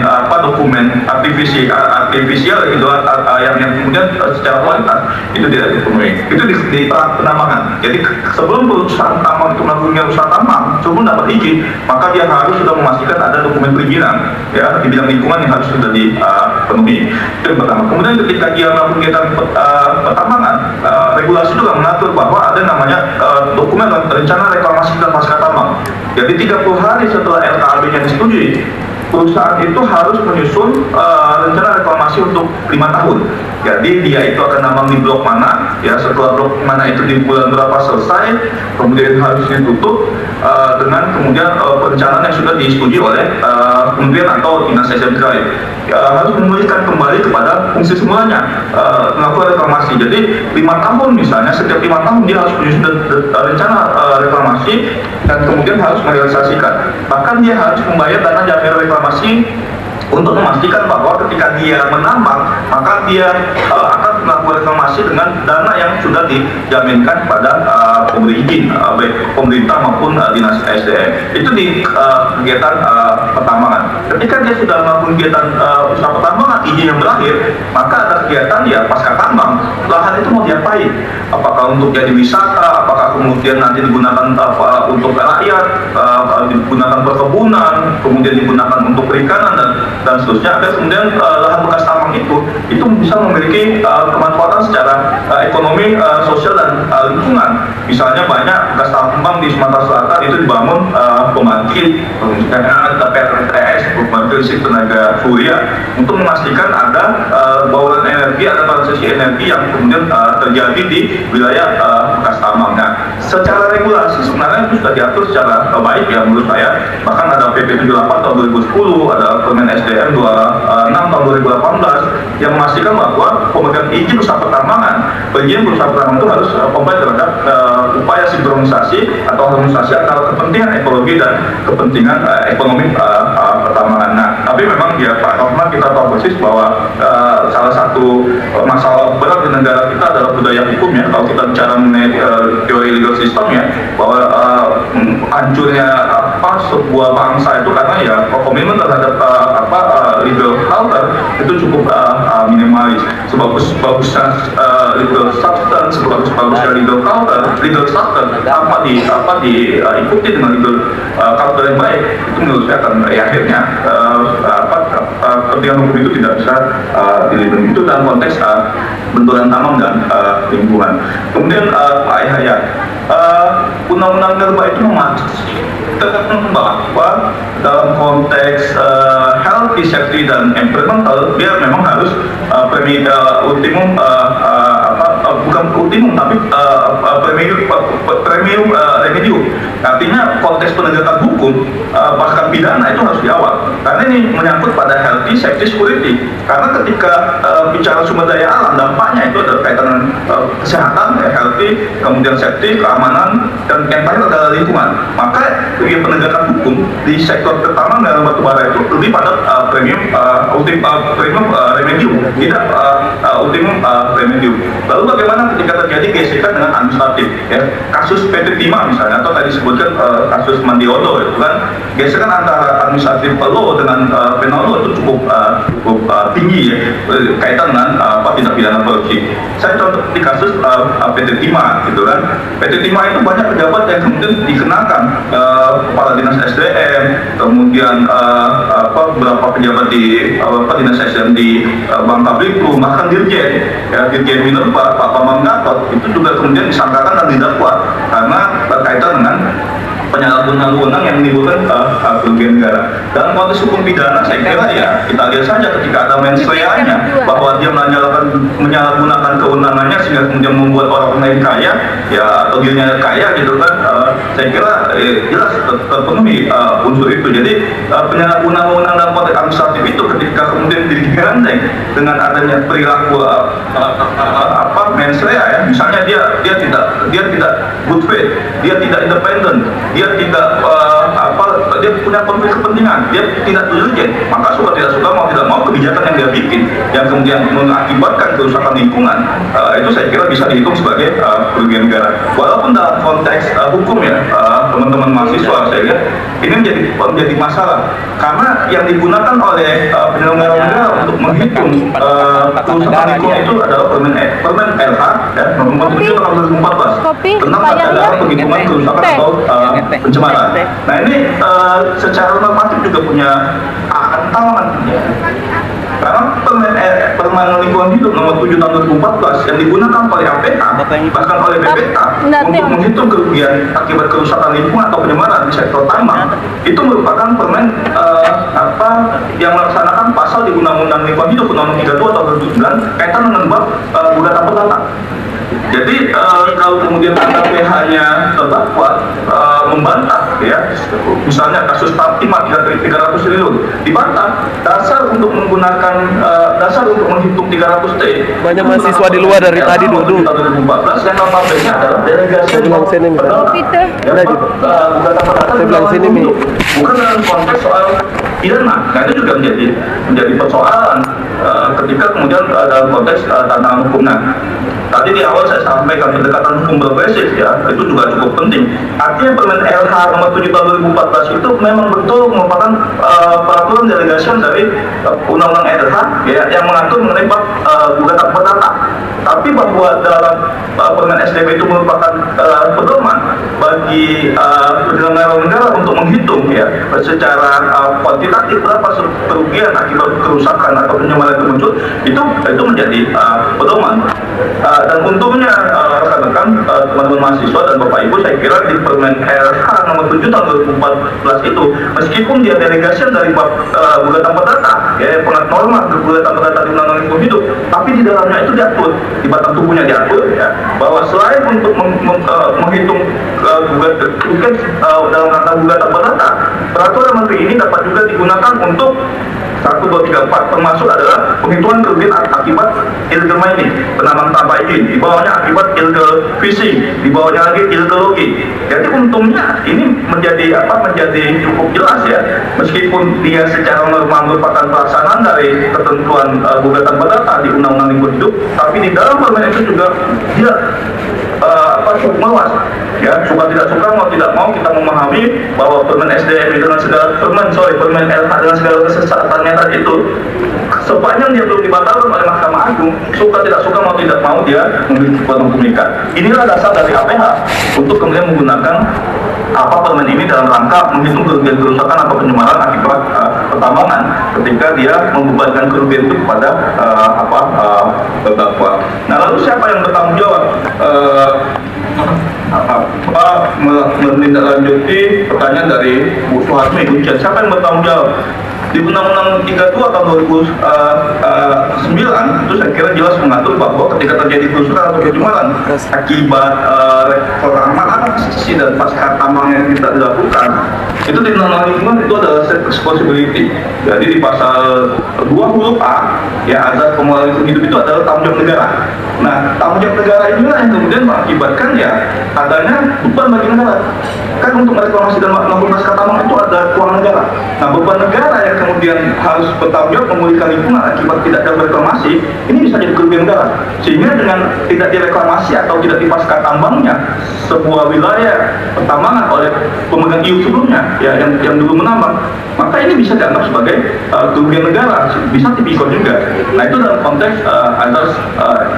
artifisial gitu yang kemudian secara kualitas itu tidak dipenuhi. Itu di penambangan. Jadi sebelum perusahaan tambang itu melakukan usaha tambang, sebelum dapat izin, maka dia harus sudah memastikan ada dokumen perizinan ya di bidang lingkungan yang harus sudah dipenuhi. Itu yang pertama. Kemudian ketika dia melakukan kegiatan pertambangan, regulasi juga mengatur bahwa ada namanya dokumen rencana reklamasi dan pasca tambang. Jadi 30 hari setelah LKAB-nya disetujui, perusahaan itu harus menyusun rencana reklamasi untuk 5 tahun. Jadi dia itu akan nambang di blok mana, ya setelah blok mana itu di bulan berapa selesai, kemudian harus ditutup dengan kemudian perencanaan yang sudah disetujui oleh kementerian atau dinas SDM terkait. Harus memulihkan kembali kepada fungsi semulanya, melakukan reklamasi. Jadi 5 tahun misalnya, setiap 5 tahun dia harus menyusun rencana reklamasi dan kemudian harus merealisasikan. Bahkan dia harus membayar dana jaminan reklamasi untuk memastikan bahwa ketika dia menambang, maka dia akan melakukan reklamasi dengan dana yang sudah dijaminkan pada pemberi izin, baik pemerintah maupun dinas SDM. Itu di kegiatan pertambangan. Ketika dia sudah melakukan kegiatan usaha pertambangan, izin yang berakhir, maka ada kegiatan ya pasca tambang. Lahan itu mau diapain? Apakah untuk jadi wisata? Apakah kemudian nanti digunakan untuk rakyat, digunakan perkebunan, kemudian digunakan untuk perikanan dan seterusnya. Agar kemudian lahan bekas tambang itu bisa memiliki kemanfaatan secara ekonomi, sosial dan lingkungan. Misalnya banyak bekas tambang di Sumatera Selatan itu dibangun pembangkit, ada PLTS, pembangkit listrik tenaga surya, untuk memastikan ada bauran energi, ada transisi energi yang kemudian terjadi di wilayah bekas tambang. Nah, secara regulasi sebenarnya itu sudah diatur secara baik ya menurut saya. Bahkan ada PP 78 tahun 2010, ada Permen SDM 26 tahun 2018 yang memastikan bahwa pemegang izin usaha pertambangan, perizinan usaha pertambangan itu harus comply terhadap upaya sinkronisasi atau harmonisasi antara kepentingan ekologi dan kepentingan ekonomi pertambangan. Nah, tapi memang ya Pak Rahmat, kita tahu persis bahwa salah satu masalah berat di negara kita adalah budaya hukum ya. Kalau kita bicara mengenai teori legal system ya, bahwa hancurnya sebuah bangsa itu karena ya komitmen terhadap legal culture itu cukup minimalis. Sebagus-bagusnya legal substance, sebagus-bagusnya legal culture, legal structure tanpa diikuti dengan legal culture yang baik, itu menurut saya akan akhirnya kepentingan hukum itu tidak bisa dilindungi. Itu dalam konteks benturan tanam dan lingkungan. Kemudian Pak Yahya, undang-undang Minerba itu memastikan bahwa dalam konteks healthy, safety dan environmental dia memang harus ultimum bukan ultimum tapi premium remedium. Artinya konteks penegakan hukum bahkan pidana itu harus diawal, karena ini menyangkut pada healthy, safety, security. Karena ketika bicara sumber daya alam, dampaknya itu ada kaitan dengan kesehatan, healthy, kemudian safety, keamanan, dan yang terakhir adalah lingkungan. Maka penegakan hukum di sektor pertambangan dan batubara itu lebih pada premium remedium, tidak ultimum remedium. Lalu bagaimana ketika terjadi gesekan dengan administratif ya, kasus PT Timah misalnya, atau tadi disebutkan kasus Mandiodo itu kan, gesekan antara administratif law dengan penal law itu cukup tinggi ya, kaitan dengan tindak pidana korupsi. Saya contoh di kasus PT Timah gitu kan, PT Timah itu banyak pejabat yang kemudian dikenakan, kepala dinas SDM, kemudian beberapa pejabat di dinas SDM di Bangka Belitung, bahkan Dirjen Minerba Pak Bambang Gatot itu juga kemudian disangkakan dan didakwa karena berkaitan dengan penyalahgunaan wewenang yang menimbulkan kerugian negara. Dalam konteks hukum pidana, saya kira ya kita lihat saja ketika ada mens rea-nya bahwa dia menyalahgunakan kewenangannya sehingga kemudian membuat orang lain kaya ya, atau dirinya kaya gitu kan, saya kira jelas terpenuhi unsur itu. Jadi penyalahgunaan wewenang dalam konteks administratif itu ketika kemudian digandeng dengan adanya perilaku mens rea ya, misalnya dia tidak good faith, dia tidak independen, dia tidak dia punya konflik kepentingan, dia tidak diligent, maka suka tidak suka, mau tidak mau, kebijakan yang dia bikin yang kemudian mengakibatkan kerusakan lingkungan, itu saya kira bisa dihitung sebagai kerugian negara. Walaupun dalam konteks hukum ya teman-teman mahasiswa, saya lihat ini menjadi masalah karena yang digunakan oleh penyelenggara negara untuk menghitung kerusakan lingkungan itu adalah Permen LH ya, nomor 7 tahun 2014 tentang adalah penghitungan kerusakan atau pencemaran. Nah ini secara normatif juga punya tantangan ya. Karena Permen Lingkungan Hidup nomor 7 tahun 2014 yang digunakan oleh APK bahkan oleh BPK untuk menghitung kerugian akibat kerusakan lingkungan atau pencemaran di sektor tambang itu merupakan permen yang melaksanakan pasal di Undang-Undang Lingkungan Hidup Undang-Undang 32 tahun 2009 kaitan dengan bab gugatan perdata. Jadi kalau kemudian ada PH-nya terdakwa membantah ya, misalnya kasus Timah 300 triliun dibantah, dasar untuk menggunakan dasar untuk menghitung 300 T. Banyak mahasiswa di luar dari tadi duduk. 2014 yang notabene adalah delegasi. Saya bilang sini nih. Saya bilang sini nih. Bukan dalam konteks soal pidana. Nah itu juga menjadi persoalan ketika kemudian dalam konteks tantangan hukum. Nah, tadi di awal saya sampaikan pendekatan hukum progresif ya, itu juga cukup penting. Artinya Permen LH nomor 7 tahun 2014 itu memang betul merupakan peraturan delegasi dari Undang-Undang LH ya, yang mengatur mengenai gugatan perdata. Tapi bahwa dalam Permen SDM itu merupakan pedoman bagi penyelenggara negara untuk menghitung ya secara kuantitatif berapa kerugian akibat kerusakan atau pencemaran itu muncul, itu menjadi pedoman. Dan untungnya rekan-rekan teman-teman mahasiswa dan Bapak Ibu, saya kira di Permen LH nomor 7 tahun 2014 itu, meskipun dia delegasi dari gugatan perdata, ya pengat norma gugatan perdata di Undang-Undang Lingkungan Hidup, tapi di dalamnya itu diatur, di batang tubuhnya diatur, ya, bahwa selain untuk menghitung gugatan dalam rangka gugatan perdata, peraturan Menteri ini dapat juga digunakan untuk 1, 2, 3, 4, termasuk adalah penghitungan kerugian akibat illegal mining, penanaman tanpa izin, di bawahnya akibat illegal fishing, di bawahnya lagi illegal logging. Jadi untungnya ini menjadi cukup jelas ya, meskipun dia secara normal merupakan pelaksanaan dari ketentuan gugatan perdata di Undang-Undang Lingkungan Hidup, tapi di dalam permen itu juga dia cukup meluas. Ya, suka tidak suka, mau tidak mau kita memahami bahwa permen SDM dengan segala permen LH dengan segala kesesatannya tadi itu, sepanjang dia belum dibatalkan oleh Mahkamah Agung, suka tidak suka, mau tidak mau dia memiliki kekuatan hukum ikat. Inilah dasar dari APH untuk kemudian menggunakan permen ini dalam rangka menghitung kerugian kerusakan atau pencemaran akibat pertambangan ketika dia membebankan kerugian itu kepada terdakwa. Nah, lalu siapa yang bertanggung jawab menindaklanjuti pertanyaan dari Bu Suharmi? Siapa yang bertanggung jawab? Di Undang-Undang 32 tahun 2009 itu saya kira jelas mengatur bahwa ketika terjadi kerusakan atau pencemaran akibat reklamasi dan pasca tambang yang tidak dilakukan, itu di Undang-Undang Lingkungan itu adalah set responsibility. Jadi di pasal 20A ya, azas pengelolaan lingkungan hidup itu adalah tanggung jawab negara. Nah, tanggung jawab negara inilah yang kemudian mengakibatkan ya adanya beban bagi negara. Kan untuk reklamasi dan melakukan pasca tambang itu ada keuangan negara. Nah, beban negara yang kemudian harus bertanggung jawab memulihkan lingkungan akibat tidak ada reklamasi, ini bisa jadi kerugian negara. Sehingga dengan tidak direklamasi atau tidak dipasca tambangnya sebuah wilayah pertambangan oleh pemegang IUP sebelumnya, ya yang dulu menambang, maka ini bisa dianggap sebagai kerugian negara, bisa tipikor juga. Nah, itu dalam konteks azas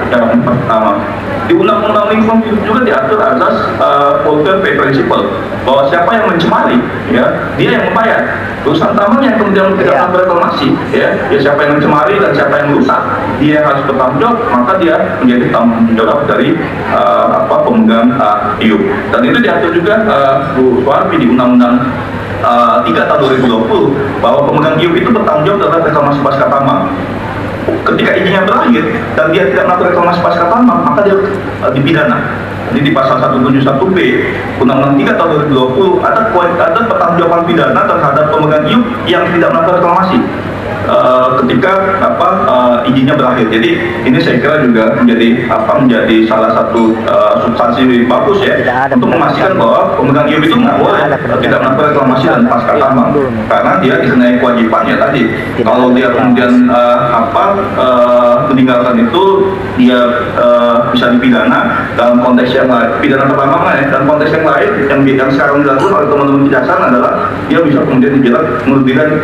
yang pertama. Di Undang-Undang Lingkungan Hidup juga diatur azas polluter pay principle, bahwa siapa yang mencemari, ya dia yang membayar. Perusahaan tambang yang kemudian tidak melakukan reklamasi, ya siapa yang mencemari dan siapa yang merusak, dia harus bertanggung jawab, maka dia menjadi tanggung jawab dari pemegang IUP. Dan itu diatur juga Bu Suharmi di Undang-Undang 3 tahun 2020 bahwa pemegang IUP itu bertanggung jawab terhadap reklamasi pasca tambang. Ketika izinnya berakhir dan dia tidak melakukan reklamasi pasca tambang, maka dia dipidana. Jadi di pasal 171B Undang-Undang 3 tahun 2020 ada pertanggungjawaban pidana terhadap pemegang IUP yang tidak melakukan reklamasi ketika izinnya berakhir. Jadi ini saya kira juga menjadi salah satu substansi bagus ya untuk memastikan bahwa pemegang IUP itu nggak boleh tidak melakukan reklamasi dan pasca tambang, karena dia dikenai kewajibannya tadi. Kalau dia kemudian meninggalkan itu, dia bisa dipidana dalam konteks yang lain, pidana pertambangan ya. Dan konteks yang lain yang sekarang dilakukan oleh teman-teman kejaksaan adalah dia bisa kemudian dijerat merugikan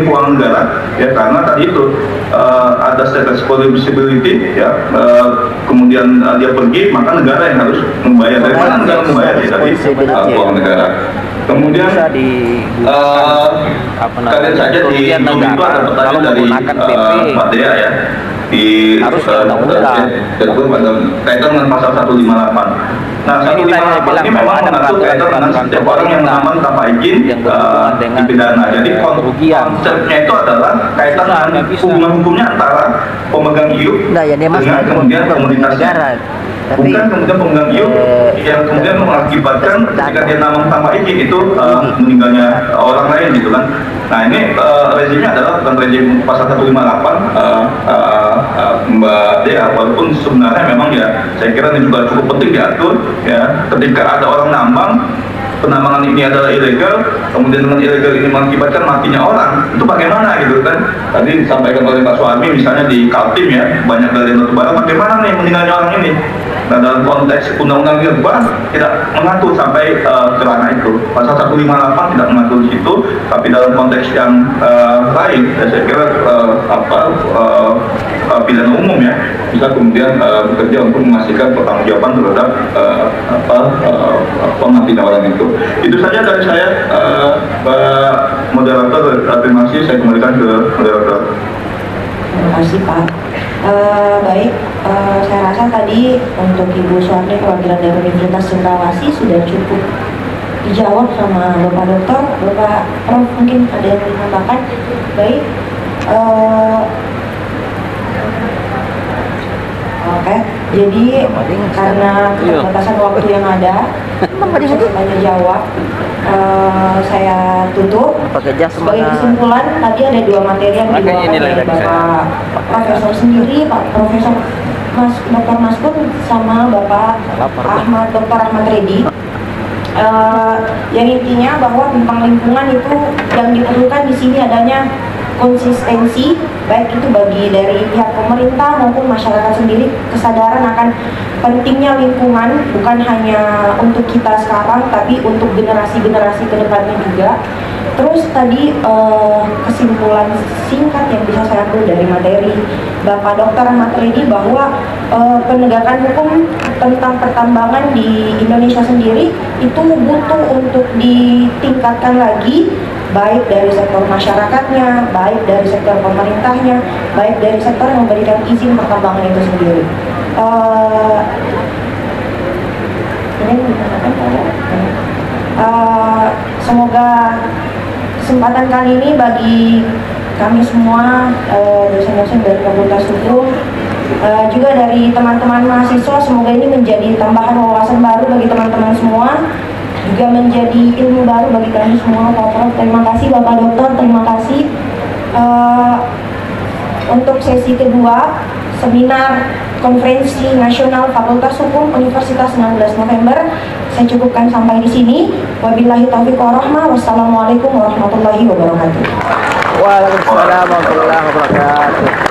keuangan negara ya, karena tadi itu ada state responsibility ya, kemudian dia pergi, maka negara yang harus membayar. Dari mana negara membayar? Dari keuangan negara. Kemudian kalian saja di Zoom itu ada pertanyaan dari Mbak Dea ya, di kaitan dengan pasal 158. Nah, 158 ini memang mengatur kaitan dengan setiap orang yang menambang tanpa izin dipidana. Jadi konsepnya itu adalah kaitan dengan hubungan hukumnya antara pemegang IUP dengan kemudian komunitasnya. Bukan kemudian pemegang IUP yang kemudian mengakibatkan ketika dia nambang tanpa izin itu meninggalnya orang lain gitu kan. Nah, ini rezimnya adalah bukan rezim pasal 158 Mbak Dea, walaupun sebenarnya memang ya saya kira ini juga cukup penting diatur ya, ketika ada orang nambang, penambangan ini adalah ilegal, kemudian dengan ilegal ini mengakibatkan matinya orang, itu bagaimana gitu kan. Tadi disampaikan oleh Pak Suharmi misalnya di Kaltim ya, banyak galian batubara, bagaimana nih meninggalnya orang ini. Nah, dalam konteks undang-undang lingkungan tidak mengatur sampai ke ranah itu. Pasal 158 tidak mengatur di situ, tapi dalam konteks yang lain, ya, saya kira pidana umum ya bisa kemudian bekerja untuk memastikan pertanggungjawaban terhadap matinya orang itu. Itu saja dari saya, Pak Moderator. Terima kasih. Saya kembalikan ke moderator. Terima kasih Pak. Baik, saya rasa rasa tadi untuk Ibu Suwarni perwakilan dari Universitas Cendrawasih sudah cukup dijawab sama Bapak Dokter. Bapak Prof mungkin ada yang ditambahkan? Baik. Oke, jadi karena keterbatasan waktu yang ada, saya banyak jawab. Saya tutup. Sebagai kesimpulan, tadi ada 2 materi yang dibawakan oleh Bapak Profesor sendiri, Pak Profesor Dr. Maskun sama Bapak Dr. Ahmad Reddy. Yang intinya bahwa tentang lingkungan itu yang diperlukan di sini adanya konsistensi, baik itu bagi dari pihak pemerintah maupun masyarakat sendiri, kesadaran akan pentingnya lingkungan bukan hanya untuk kita sekarang tapi untuk generasi-generasi kedepannya juga. Terus tadi kesimpulan singkat yang bisa saya ambil dari materi Bapak Dr. Ahmad Reddy bahwa penegakan hukum tentang pertambangan di Indonesia sendiri itu butuh untuk ditingkatkan lagi, baik dari sektor masyarakatnya, baik dari sektor pemerintahnya, baik dari sektor yang memberikan izin pertambangan itu sendiri. Semoga kesempatan kali ini bagi kami semua dosen-dosen dari Fakultas Hukum, juga dari teman-teman mahasiswa, semoga ini menjadi tambahan wawasan baru bagi teman-teman semua, juga menjadi ilmu baru bagi kami semua. Pak Prof, terima kasih. Bapak Dokter, terima kasih. Untuk sesi kedua seminar Konferensi Nasional Fakultas Hukum Universitas 19 November saya cukupkan sampai di sini. Wabillahi taufiq warahmah. Wassalamualaikum warahmatullahi wabarakatuh. Waalaikumsalam warahmatullahi wabarakatuh.